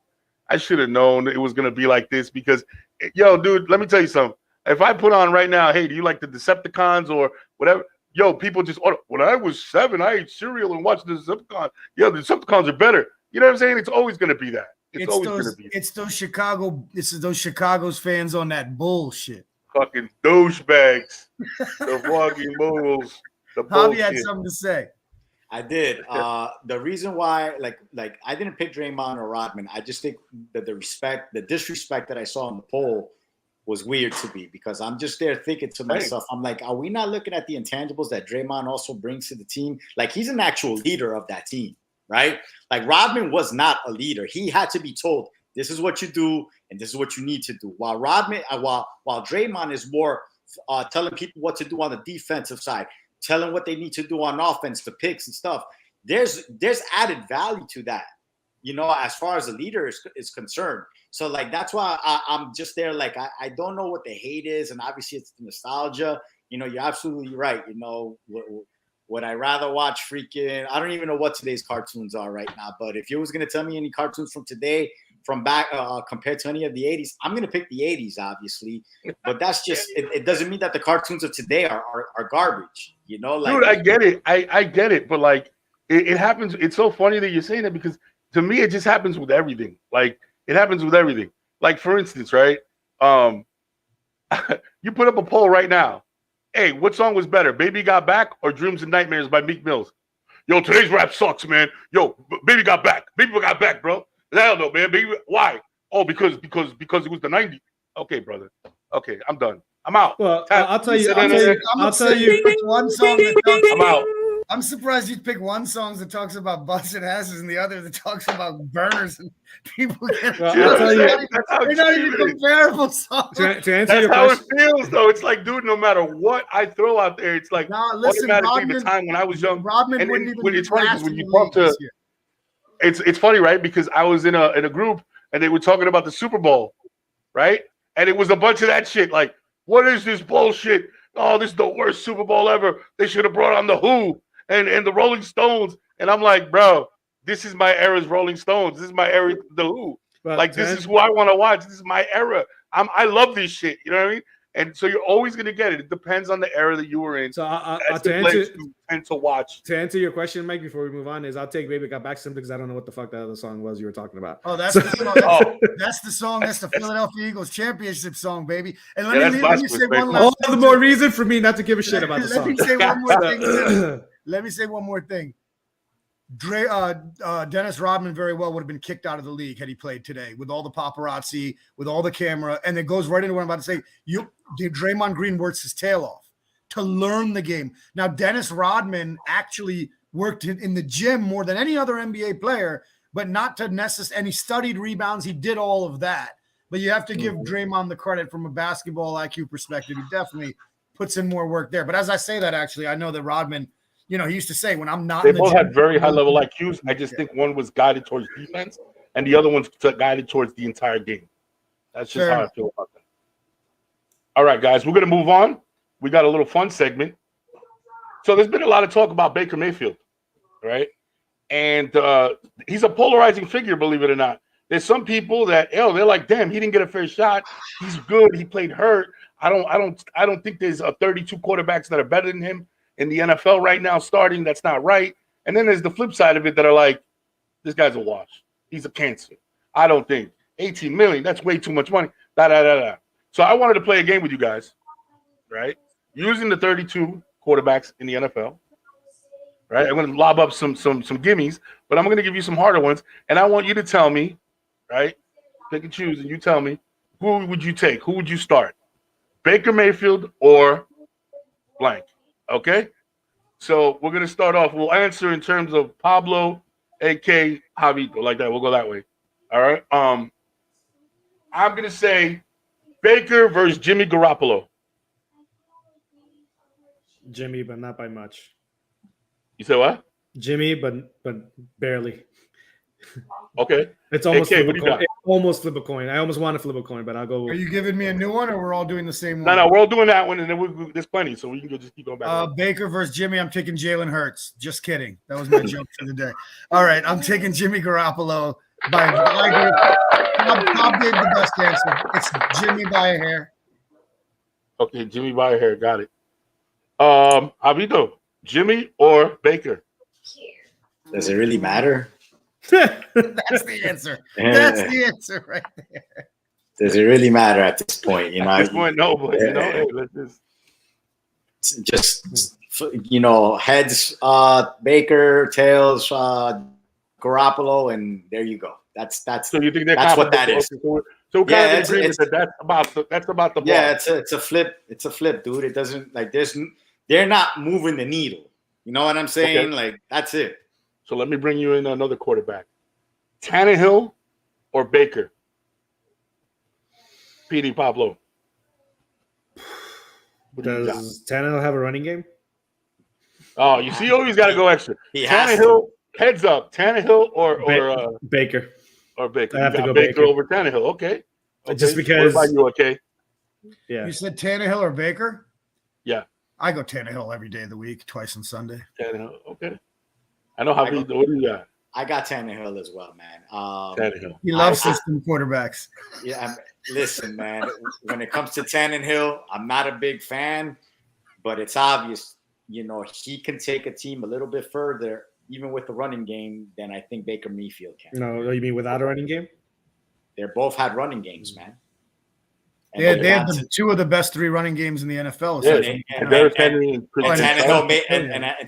I should have known it was gonna be like this because, yo, dude, let me tell you something. If I put on right now, hey, do you like the Decepticons or whatever? Yo, people just, when I was 7, I ate cereal and watched the Decepticons. Yo, the Decepticons are better. You know what I'm saying? It's always gonna be that. It's always gonna be. It's those Chicago's fans on that bullshit. Fucking douchebags. The fucking bulls. The Javi had bullshit. something to say. I did. The reason why, like I didn't pick Draymond or Rodman. I just think that the disrespect that I saw in the poll was weird to me because I'm just there thinking to myself, I'm like, are we not looking at the intangibles that Draymond also brings to the team? Like he's an actual leader of that team, right? Like Rodman was not a leader. He had to be told, this is what you do and this is what you need to do. While Draymond is more telling people what to do on the defensive side, telling what they need to do on offense, the picks and stuff. There's added value to that, as far as the leader is concerned. So like that's why I'm just there. Like I don't know what the hate is, and obviously it's the nostalgia. You're absolutely right. Would I rather watch freaking? I don't even know what today's cartoons are right now. But if you was gonna tell me any cartoons from today, from back compared to any of the '80s, I'm gonna pick the '80s, obviously. But that's just it doesn't mean that the cartoons of today are garbage. Dude, I get it. I get it. But like it happens. It's so funny that you're saying that because to me it just happens with everything. Like it happens with everything. Like for instance, right? You put up a poll right now. Hey, what song was better, Baby Got Back or Dreams and Nightmares by Meek Mills? Yo, today's rap sucks, man. Yo, Baby Got Back. Baby Got Back, bro. Hell no, man. Baby, why? Oh, because it was the 90s. Okay, brother. Okay, I'm done. I'm out. Well, I'll tell you. One song that talks I'm out. I'm surprised you'd pick one song that talks about butts and asses and the other that talks about burners and people. I'll tell you, they're not even comparable songs. To answer That's your how question, it feels, though. It's like, dude, no matter what I throw out there, it's like listen, automatically the time when I was young. Rodman wouldn't even when it's funny because when you talk to, it's funny, right? Because I was in a group and they were talking about the Super Bowl, right? And it was a bunch of that shit. Like, what is this bullshit? Oh, this is the worst Super Bowl ever. They should have brought on the Who and the Rolling Stones. And I'm like, bro, this is my era's Rolling Stones. This is my era, the Who. Well, like, this is who I want to watch. This is my era. I love this shit. You know what I mean? And so you're always gonna get it. It depends on the era that you were in. So That's the place you tend to watch. To answer your question, Mike, before we move on, is I'll take Baby Got Back simply because I don't know what the fuck that other song was you were talking about. Oh, that's the song. That's the song. That's the Philadelphia Eagles championship song, baby. And let me say one last. All the more reason for me not to give a shit about the song. Let me say one more thing. Let me say one more thing. Dennis Rodman very well would have been kicked out of the league had he played today with all the paparazzi, with all the camera, and it goes right into what I'm about to say. Draymond Green works his tail off to learn the game. Now, Dennis Rodman actually worked in the gym more than any other NBA player, but not to necessarily, and he studied rebounds. He did all of that. But you have to give Draymond the credit from a basketball IQ perspective. He definitely puts in more work there. But as I say that, actually, I know that Rodman, he used to say, when I'm not they in the both gym, had very high level IQs. I just think one was guided towards defense and the other one's guided towards the entire game. That's just how I feel about that. All right, guys, we're going to move on. We got a little fun segment. So there's been a lot of talk about Baker Mayfield, right? And he's a polarizing figure, believe it or not. There's some people that, they're like, damn, he didn't get a fair shot. He's good. He played hurt. I don't think there's 32 quarterbacks that are better than him in the NFL right now starting. That's not right. And then there's the flip side of it that are like, this guy's a wash. He's a cancer. I don't think. 18 million, that's way too much money. So I wanted to play a game with you guys, right? Using the 32 quarterbacks in the NFL, right? I'm going to lob up some gimmies, but I'm going to give you some harder ones. And I want you to tell me, right? Pick and choose, and you tell me, who would you take? Who would you start? Baker Mayfield or blank? Okay? So we're going to start off. We'll answer in terms of Pablo, A.K. Javito, like that. We'll go that way. All right? I'm going to say Baker versus Jimmy Garoppolo. Jimmy, but not by much. You said what? Jimmy, but barely. Okay. It's almost AK, flip what a do you coin. got? Almost flip a coin. I almost want to flip a coin, but I'll go. Are you giving me a new one, or we're all doing the same one? No, we're all doing that one, and then there's plenty, so we can just keep going back. Baker versus Jimmy. I'm taking Jalen Hurts. Just kidding. That was my joke for the day. All right, I'm taking Jimmy Garoppolo by Bob gave the best answer. It's Jimmy by a hair. Okay, Jimmy by a hair. Got it. Javito, Jimmy or Baker? Does it really matter? That's the answer. That's the answer right there. Does it really matter at this point? You know, At this point, no, but hey, let's just heads Baker, tails Garoppolo, and there you go. That's so you think that's what that is. So kind of agreement that that's about the ball. Yeah, it's a flip. It's a flip, dude. It doesn't they're not moving the needle. You know what I'm saying? Okay. Like that's it. So let me bring you in another quarterback. Tannehill or Baker? PD Pablo. Does Tannehill have a running game? Oh, you see, you always got to go extra. Tannehill, heads up. Tannehill or Baker. Or Baker. I have to go Baker Baker over Tannehill. Okay. Just because. What about you, okay? Yeah. You said Tannehill or Baker? Yeah. I go Tannehill every day of the week, twice on Sunday. Tannehill. Okay. I know how what do you got? I got Tannehill as well, man. Tannehill. He loves system quarterbacks. Yeah, listen, man. When it comes to Tannehill, I'm not a big fan, but it's obvious, he can take a team a little bit further, even with the running game, than I think Baker Mayfield can. No, you mean without a running game? They both had running games, man. They had two of the best 3 running games in the NFL. Yeah, and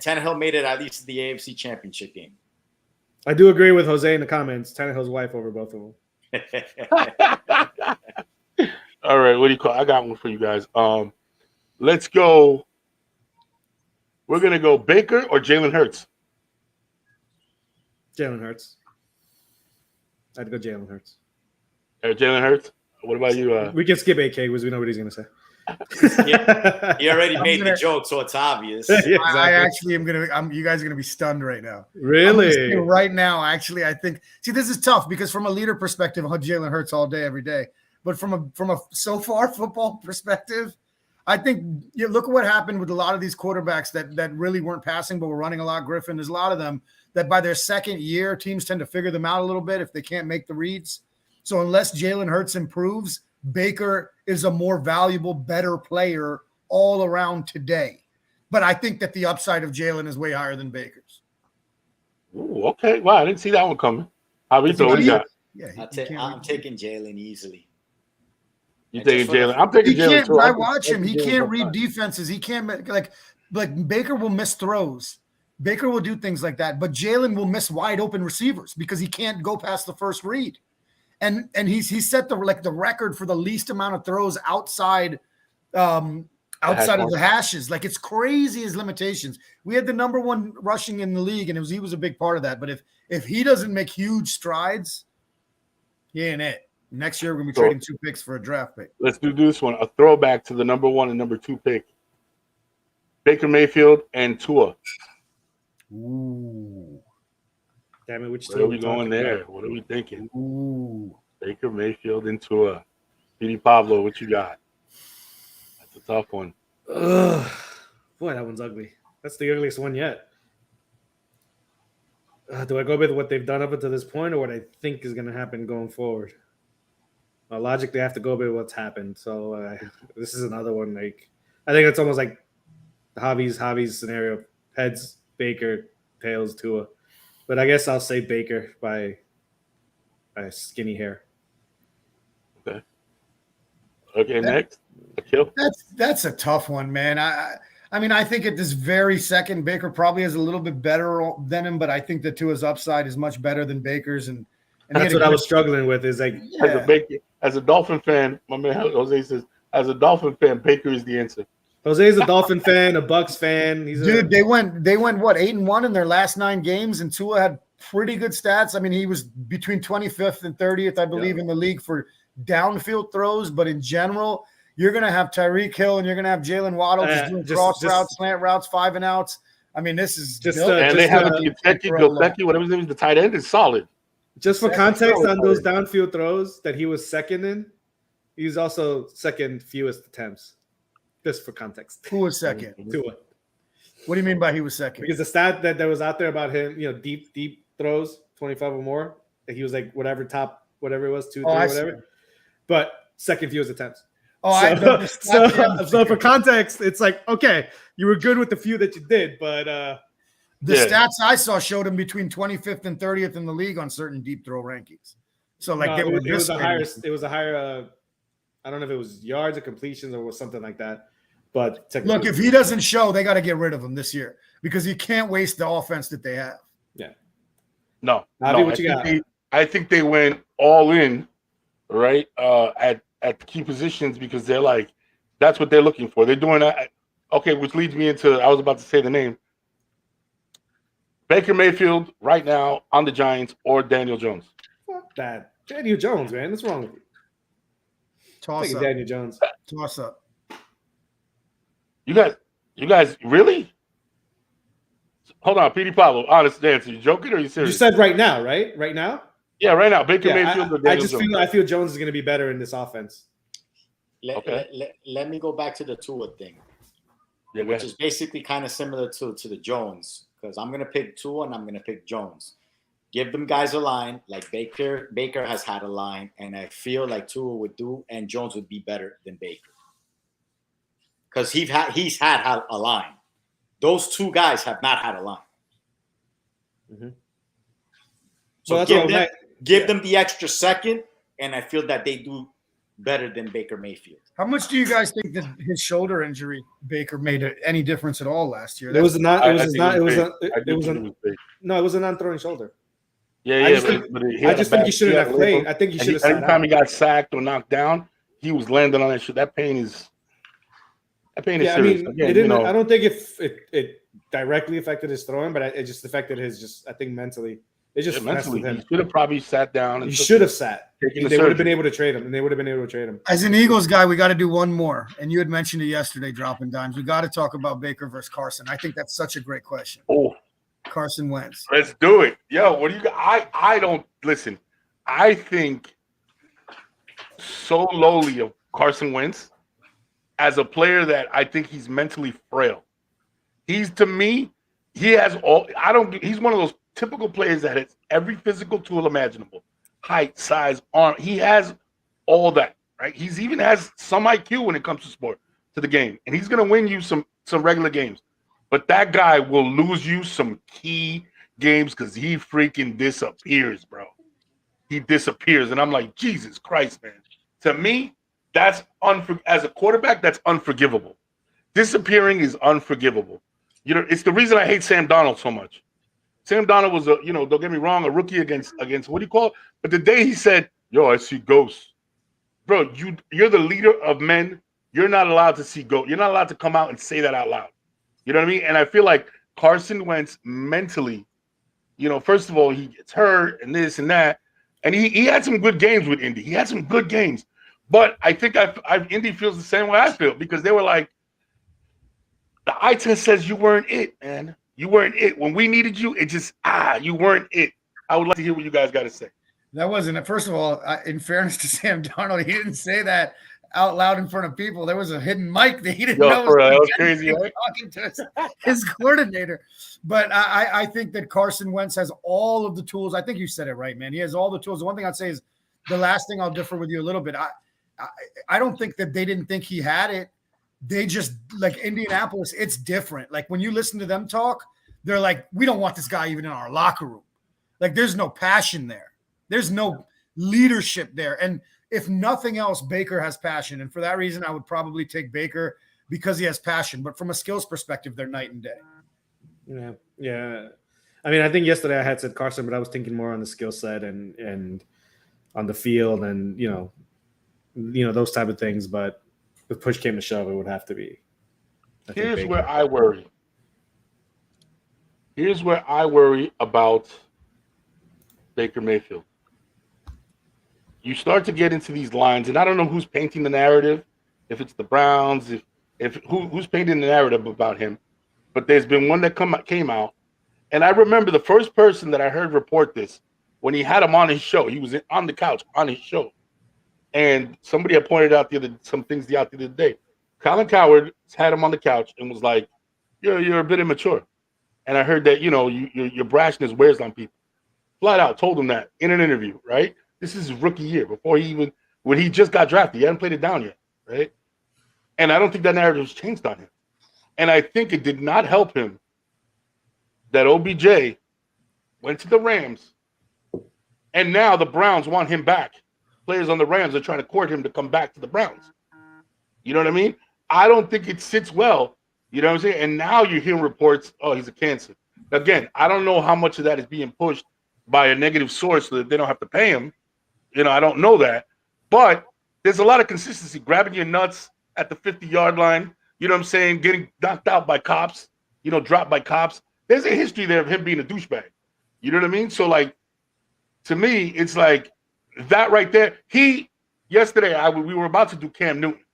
Tannehill made it at least to the AFC Championship game. I do agree with Jose in the comments. Tannehill's wife over both of them. All right, what do you call? I got one for you guys. Let's go. We're gonna go Baker or Jalen Hurts. Jalen Hurts. I'd go Jalen Hurts. Jalen Hurts. What about you? We can skip AK because we know what he's gonna say. He already made the joke, so it's obvious. Yeah, exactly. I actually am gonna. You guys are gonna be stunned right now. Really? Right now, actually, I think. See, this is tough because from a leader perspective, Jalen Hurts all day, every day. But from a so far football perspective, I think look at what happened with a lot of these quarterbacks that really weren't passing but were running a lot. Griffin, there's a lot of them that by their second year, teams tend to figure them out a little bit if they can't make the reads. So unless Jalen Hurts improves, Baker is a more valuable, better player all around today. But I think that the upside of Jalen is way higher than Baker's. Ooh, okay. Wow, I didn't see that one coming. Javito, what do you got? Yeah, I'm taking Jalen easily. You taking Jalen? I'm taking Jalen too. I watch him. He can't read defenses. He can't like Baker will miss throws. Baker will do things like that, but Jalen will miss wide open receivers because he can't go past the first read. And he's set the record for the least amount of throws outside of the hashes. Like it's crazy his limitations. We had the number 1 rushing in the league, and he was a big part of that. But if he doesn't make huge strides, he ain't it. Next year we're gonna be trading 2 picks for a draft pick. Let's do this one. A throwback to the number 1 and number 2 pick. Baker Mayfield and Tua. Ooh. Damn it, which Where are we going there? What are we thinking? Ooh. Baker Mayfield and Tua. PD Pablo, what you got? That's a tough one. Ugh. Boy, that one's ugly. That's the ugliest one yet. Do I go with what they've done up until this point or what I think is going to happen going forward? Logically, I have to go with what's happened. So this is another one. Like I think it's almost like Javi's scenario. Heads, Baker, tails, Tua. But I guess I'll say Baker by skinny hair. Okay, next. Akil. That's a tough one, man. I mean, I think at this very second, Baker probably is a little bit better than him, but I think that Tua's upside is much better than Baker's. And that's what I was struggling with. Is like as a Dolphin fan, my man Jose says, as a Dolphin fan, Baker is the answer. Jose's a Dolphin fan, a Bucks fan. They went what 8-1 in their last 9 games, and Tua had pretty good stats. I mean, he was between 25th and 30th, I believe, in the league for downfield throws, but in general, you're going to have Tyreek Hill and you're going to have Jalen Waddle just doing cross routes, slant routes, 5 and outs. I mean, this is and they have Giltecki, whatever his name is, the tight end is solid. Just for context on those downfield throws that he was second in, he was also second fewest attempts. Just for context. Who was second? Tua. What do you mean by he was second? Because the stat that was out there about him, deep throws, 25 or more, that he was like whatever it was, 2, 3, whatever. But second fewest attempts. So for context, it's like, okay, you were good with the few that you did, but the stats I saw showed him between 25th and 30th in the league on certain deep throw rankings. So like it was a higher I don't know if it was yards or completions or something like that. But look, if he doesn't show, they got to get rid of him this year because you can't waste the offense that they have. Yeah. No. What you got? I think they went all in, right, at key positions because they're like, that's what they're looking for. They're doing that. Okay, which leads me into, I was about to say the name. Baker Mayfield right now on the Giants or Daniel Jones. Fuck that. Daniel Jones, man. What's wrong with you? Toss up. Daniel Jones. Toss up. You guys, really? Hold on, Petey Pablo. Honest answer. You joking or are you serious? You said right now, right? Right now? Yeah, right now. Baker Mayfield or Daniel Jones. I feel Jones is going to be better in this offense. Let me go back to the Tua thing, which is basically kind of similar to the Jones, because I'm going to pick Tua and I'm going to pick Jones. Give them guys a line like Baker. Baker has had a line, and I feel like Tua would do, and Jones would be better than Baker. Because he's had a line. Those two guys have not had a line. Mm-hmm. So give them the extra second, and I feel that they do better than Baker Mayfield. How much do you guys think that his shoulder injury, Baker, made any difference at all last year? It was a non-throwing shoulder. Yeah, I just think he shouldn't have played. I think he should have. Anytime he got sacked or knocked down, he was landing on that shit. That pain is serious. I mean, again, I don't think it directly affected his throwing, but it just affected his I think mentally. It just mentally. Him. He should have probably sat down. He should have sat. They would have been able to trade him. As an Eagles guy, we got to do one more. And you had mentioned it yesterday, dropping dimes. We got to talk about Baker versus Carson. I think that's such a great question. Oh, Carson Wentz. Let's do it. Yo, what do you got? I don't listen. I think so lowly of Carson Wentz as a player that I think he's mentally frail. He's one of those typical players that has every physical tool imaginable. Height, size, arm. He has all that, right? He's even has some IQ when it comes to the game. And he's gonna win you some regular games. But that guy will lose you some key games because he freaking disappears, bro. He disappears. And I'm like, Jesus Christ, man. To me, that's as a quarterback, that's unforgivable. Disappearing is unforgivable. It's the reason I hate Sam Darnold so much. Sam Darnold was don't get me wrong, a rookie against what do you call it? But the day he said, yo, I see ghosts. Bro, you're the leader of men. You're not allowed to see ghosts. You're not allowed to come out and say that out loud. You know what I mean? And I feel like Carson Wentz mentally, first of all, he gets hurt and this and that. And he had some good games with Indy. He had some good games. But I think Indy feels the same way I feel because they were like, the eye test says you weren't it, man. You weren't it. When we needed you, it just, you weren't it. I would like to hear what you guys got to say. That wasn't it. First of all, in fairness to Sam Darnold, he didn't say that out loud in front of people. There was a hidden mic that he didn't know. That was crazy. Right? Talking to his coordinator. But I think that Carson Wentz has all of the tools. I think you said it right, man. He has all the tools. The one thing I'd say is the last thing I'll differ with you a little bit. I don't think that they didn't think he had it. They just, like Indianapolis, it's different. Like when you listen to them talk, they're like, we don't want this guy even in our locker room. Like there's no passion there. There's no leadership there. And if nothing else, Baker has passion. And for that reason, I would probably take Baker because he has passion. But from a skills perspective, they're night and day. Yeah. I mean, I think yesterday I had said Carson, but I was thinking more on the skill set and on the field and, those type of things. But if push came to shove, it would have to be. Here's where I worry. Here's where I worry about Baker Mayfield. you start to get into these lines, and I don't know who's painting the narrative, if it's the Browns, if who's painting the narrative about him, but there's been one that came out, and I remember the first person that I heard report this when he had him on his show. He was on the couch on his show, and somebody had pointed out some things the other day. Colin Cowherd had him on the couch and was like, "You're a bit immature," and I heard that your brashness wears on people. Flat out told him that in an interview, right? This is his rookie year when he just got drafted. He hadn't played it down yet, right? And I don't think that narrative has changed on him. And I think it did not help him that OBJ went to the Rams, and now the Browns want him back. Players on the Rams are trying to court him to come back to the Browns. You know what I mean? I don't think it sits well. You know what I'm saying? And now you're hearing reports, oh, he's a cancer. Again, I don't know how much of that is being pushed by a negative source so that they don't have to pay him. I don't know that. But there's a lot of consistency. Grabbing your nuts at the 50-yard line, you know what I'm saying? Getting knocked out by cops, dropped by cops. There's a history there of him being a douchebag. You know what I mean? So, to me, it's like that right there. Yesterday, we were about to do Cam Newton.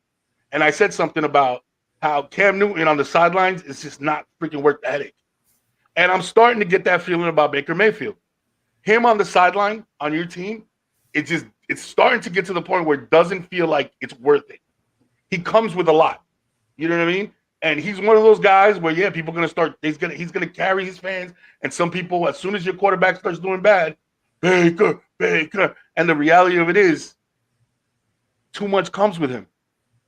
And I said something about how Cam Newton on the sidelines is just not freaking worth the headache. And I'm starting to get that feeling about Baker Mayfield. Him on the sideline on your team, it's starting to get to the point where it doesn't feel like it's worth it. He comes with a lot. You know what I mean? And he's one of those guys where, people are going to start, he's going to carry his fans. And some people, as soon as your quarterback starts doing bad, Baker. And the reality of it is, too much comes with him.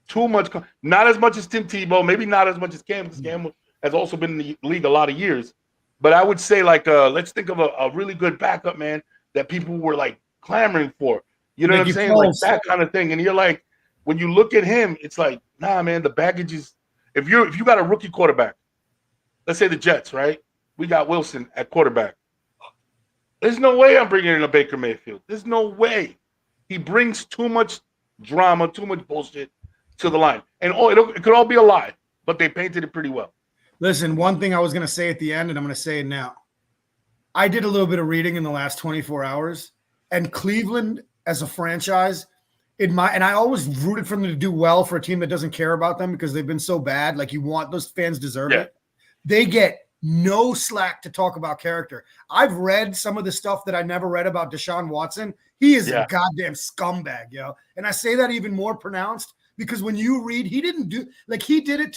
Too much. Not as much as Tim Tebow, maybe not as much as Cam, because Cam has also been in the league a lot of years. But I would say, let's think of a really good backup, man, that people were clamoring for. You know what I'm saying? That kind of thing. And you're like, when you look at him, it's like, nah, man, the baggage is. If you got a rookie quarterback, let's say the Jets, right? We got Wilson at quarterback. There's no way I'm bringing in a Baker Mayfield. There's no way. He brings too much drama, too much bullshit to the line. And it could all be a lie, but they painted it pretty well. Listen, one thing I was going to say at the end, and I'm going to say it now. I did a little bit of reading in the last 24 hours, and Cleveland as a franchise, and I always rooted for them to do well for a team that doesn't care about them because they've been so bad. You want those fans deserve it. They get no slack to talk about character. I've read some of the stuff that I never read about Deshaun Watson. He is a goddamn scumbag, And I say that even more pronounced because when you read, he didn't do he did it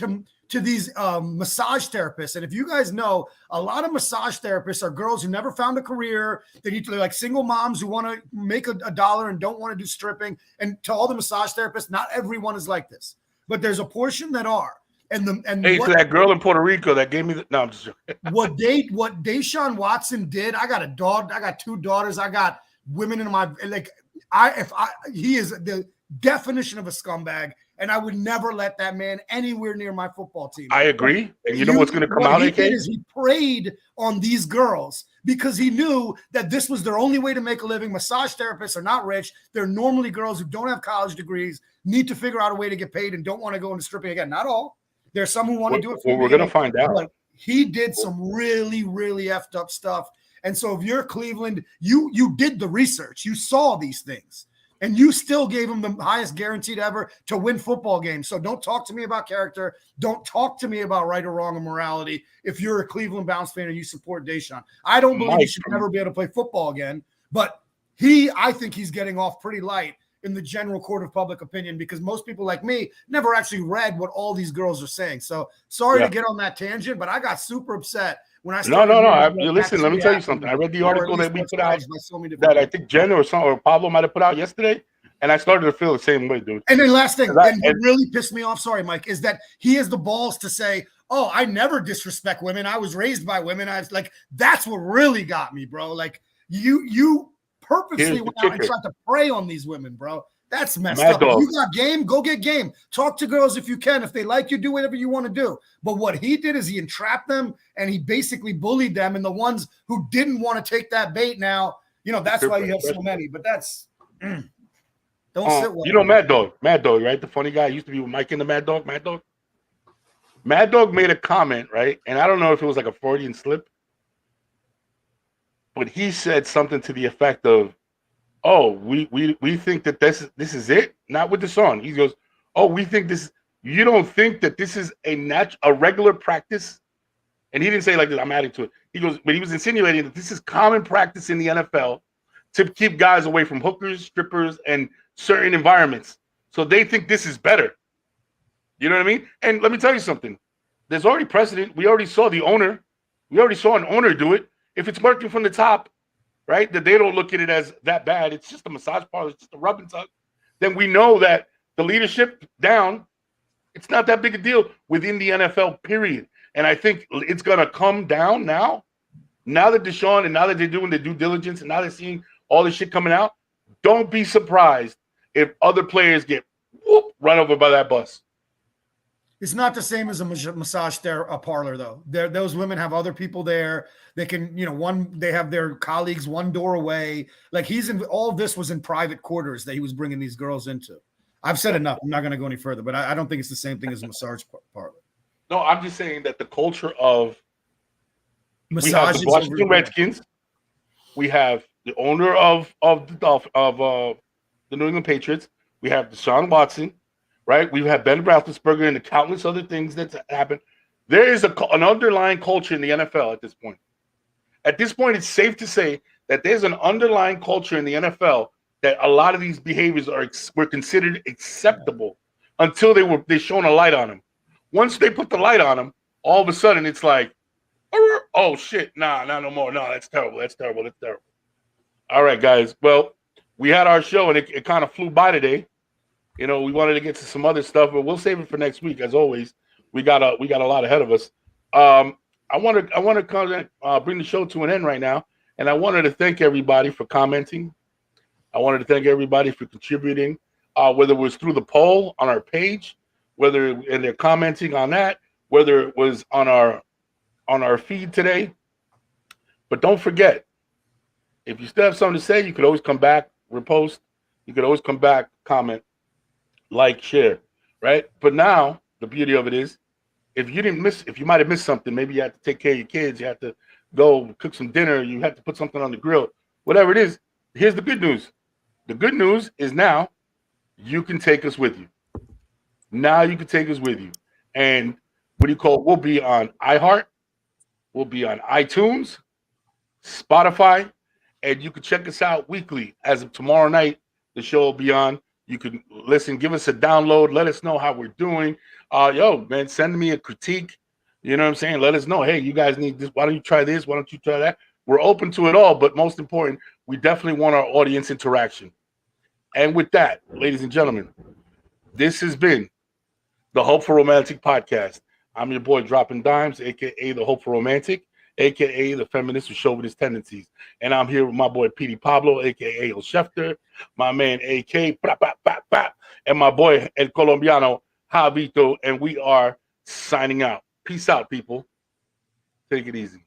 to these massage therapists. And if you guys know, a lot of massage therapists are girls who never found a career. They need to single moms who want to make a dollar and don't want to do stripping. And to all the massage therapists, not everyone is like this, but there's a portion that are. And to that girl in Puerto Rico that gave me I'm just joking. what Deshaun Watson did, I got a dog, I got 2 daughters, I got women in my he is the definition of a scumbag, and I would never let that man anywhere near my football team. I agree. And you know what's going to come out? He did is he preyed on these girls because he knew that this was their only way to make a living. Massage therapists are not rich. They're normally girls who don't have college degrees, need to figure out a way to get paid, and don't want to go into stripping again. Not all. There's some who want to do it. We're going to find out. But he did some really, really effed up stuff. And so if you're Cleveland, you did the research. You saw these things. And you still gave him the highest guaranteed ever to win football games. So don't talk to me about character. Don't talk to me about right or wrong or morality if you're a Cleveland Browns fan and you support Deshaun. I don't believe he should never be able to play football again. But I think he's getting off pretty light in the general court of public opinion because most people like me never actually read what all these girls are saying. So sorry to get on that tangent, but I got super upset when I started. No. Listen, let me tell you something. I read the article that we put out that I think Jen or Pablo might have put out yesterday, and I started to feel the same way, dude. And then last thing, and what really pissed me off, sorry, Mike, is that he has the balls to say, oh, I never disrespect women. I was raised by women. I was that's what really got me, bro. You purposely went out and tried to prey on these women, bro. That's messed up. If you got game, go get game. Talk to girls if you can. If they like you, do whatever you want to do. But what he did is he entrapped them and he basically bullied them. And the ones who didn't want to take that bait now, that's why you have so many. But that's don't sit well. Mad Dog, right? The funny guy used to be with Mike in the Mad Dog. Mad Dog made a comment, right? And I don't know if it was a Freudian slip, but he said something to the effect of, oh, we think that this is it. Not with the song. He goes, oh, we think this. You don't think that this is a regular practice? And he didn't say like this. I'm adding to it. He goes, but he was insinuating that this is common practice in the NFL to keep guys away from hookers, strippers, and certain environments. So they think this is better. You know what I mean? And let me tell you something. There's already precedent. We already saw the owner. We already saw an owner do it. If it's working from the top, right, that they don't look at it as that bad. It's just a massage parlor. It's just a rub and tug. Then we know that the leadership down, it's not that big a deal within the NFL, period. And I think it's going to come down now. Now that Deshaun and now that they're doing the due diligence and now they're seeing all this shit coming out, don't be surprised if other players get run over by that bus. It's not the same as a massage parlor, though. Those women have other people there. They can, they have their colleagues one door away. Like all of this was in private quarters that he was bringing these girls into. I've said enough. I'm not going to go any further, but I don't think it's the same thing as a massage parlor. No, I'm just saying that the culture of Massages, we have the Washington Redskins, we have the owner of the New England Patriots, we have Deshaun Watson, right? We've had Ben Roethlisberger and the countless other things that happened. There is an underlying culture in the NFL at this point. At this point, it's safe to say that there's an underlying culture in the NFL that a lot of these behaviors were considered acceptable until they shone a light on them. Once they put the light on them, all of a sudden it's like, oh shit, nah, no more. No, that's terrible. That's terrible. That's terrible. All right, guys. Well, we had our show and it kind of flew by today. We wanted to get to some other stuff, but we'll save it for next week. As always, we got a lot ahead of us. I want to bring the show to an end right now, and I wanted to thank everybody for commenting. I wanted to thank everybody for contributing, whether it was through the poll on our page, and they're commenting on that, whether it was on our feed today. But don't forget, if you still have something to say, you could always come back, repost. You could always come back, comment, like, share, right? But now the beauty of it is, if you might have missed something, maybe you had to take care of your kids, you had to go cook some dinner, you had to put something on the grill, whatever it is. Here's the good news. The good news is now you can take us with you. Now you can take us with you. And we'll be on Iheart, we'll be on iTunes, Spotify, and you can check us out weekly. As of tomorrow night, the show will be on. You can listen, give us a download, let us know how we're doing. Man, send me a critique. You know what I'm saying? Let us know, hey, you guys need this. Why don't you try this? Why don't you try that? We're open to it all, but most important, we definitely want our audience interaction. And with that, ladies and gentlemen, this has been the Hopeful Romantic Podcast. I'm your boy Dropping Dimes, a.k.a. the Hopeful Romantic, a.k.a. the feminist with chauvinist tendencies. And I'm here with my boy Petey Pablo, a.k.a. El Schefter, my man A.K., and my boy El Colombiano, Javito, and we are signing out. Peace out, people. Take it easy.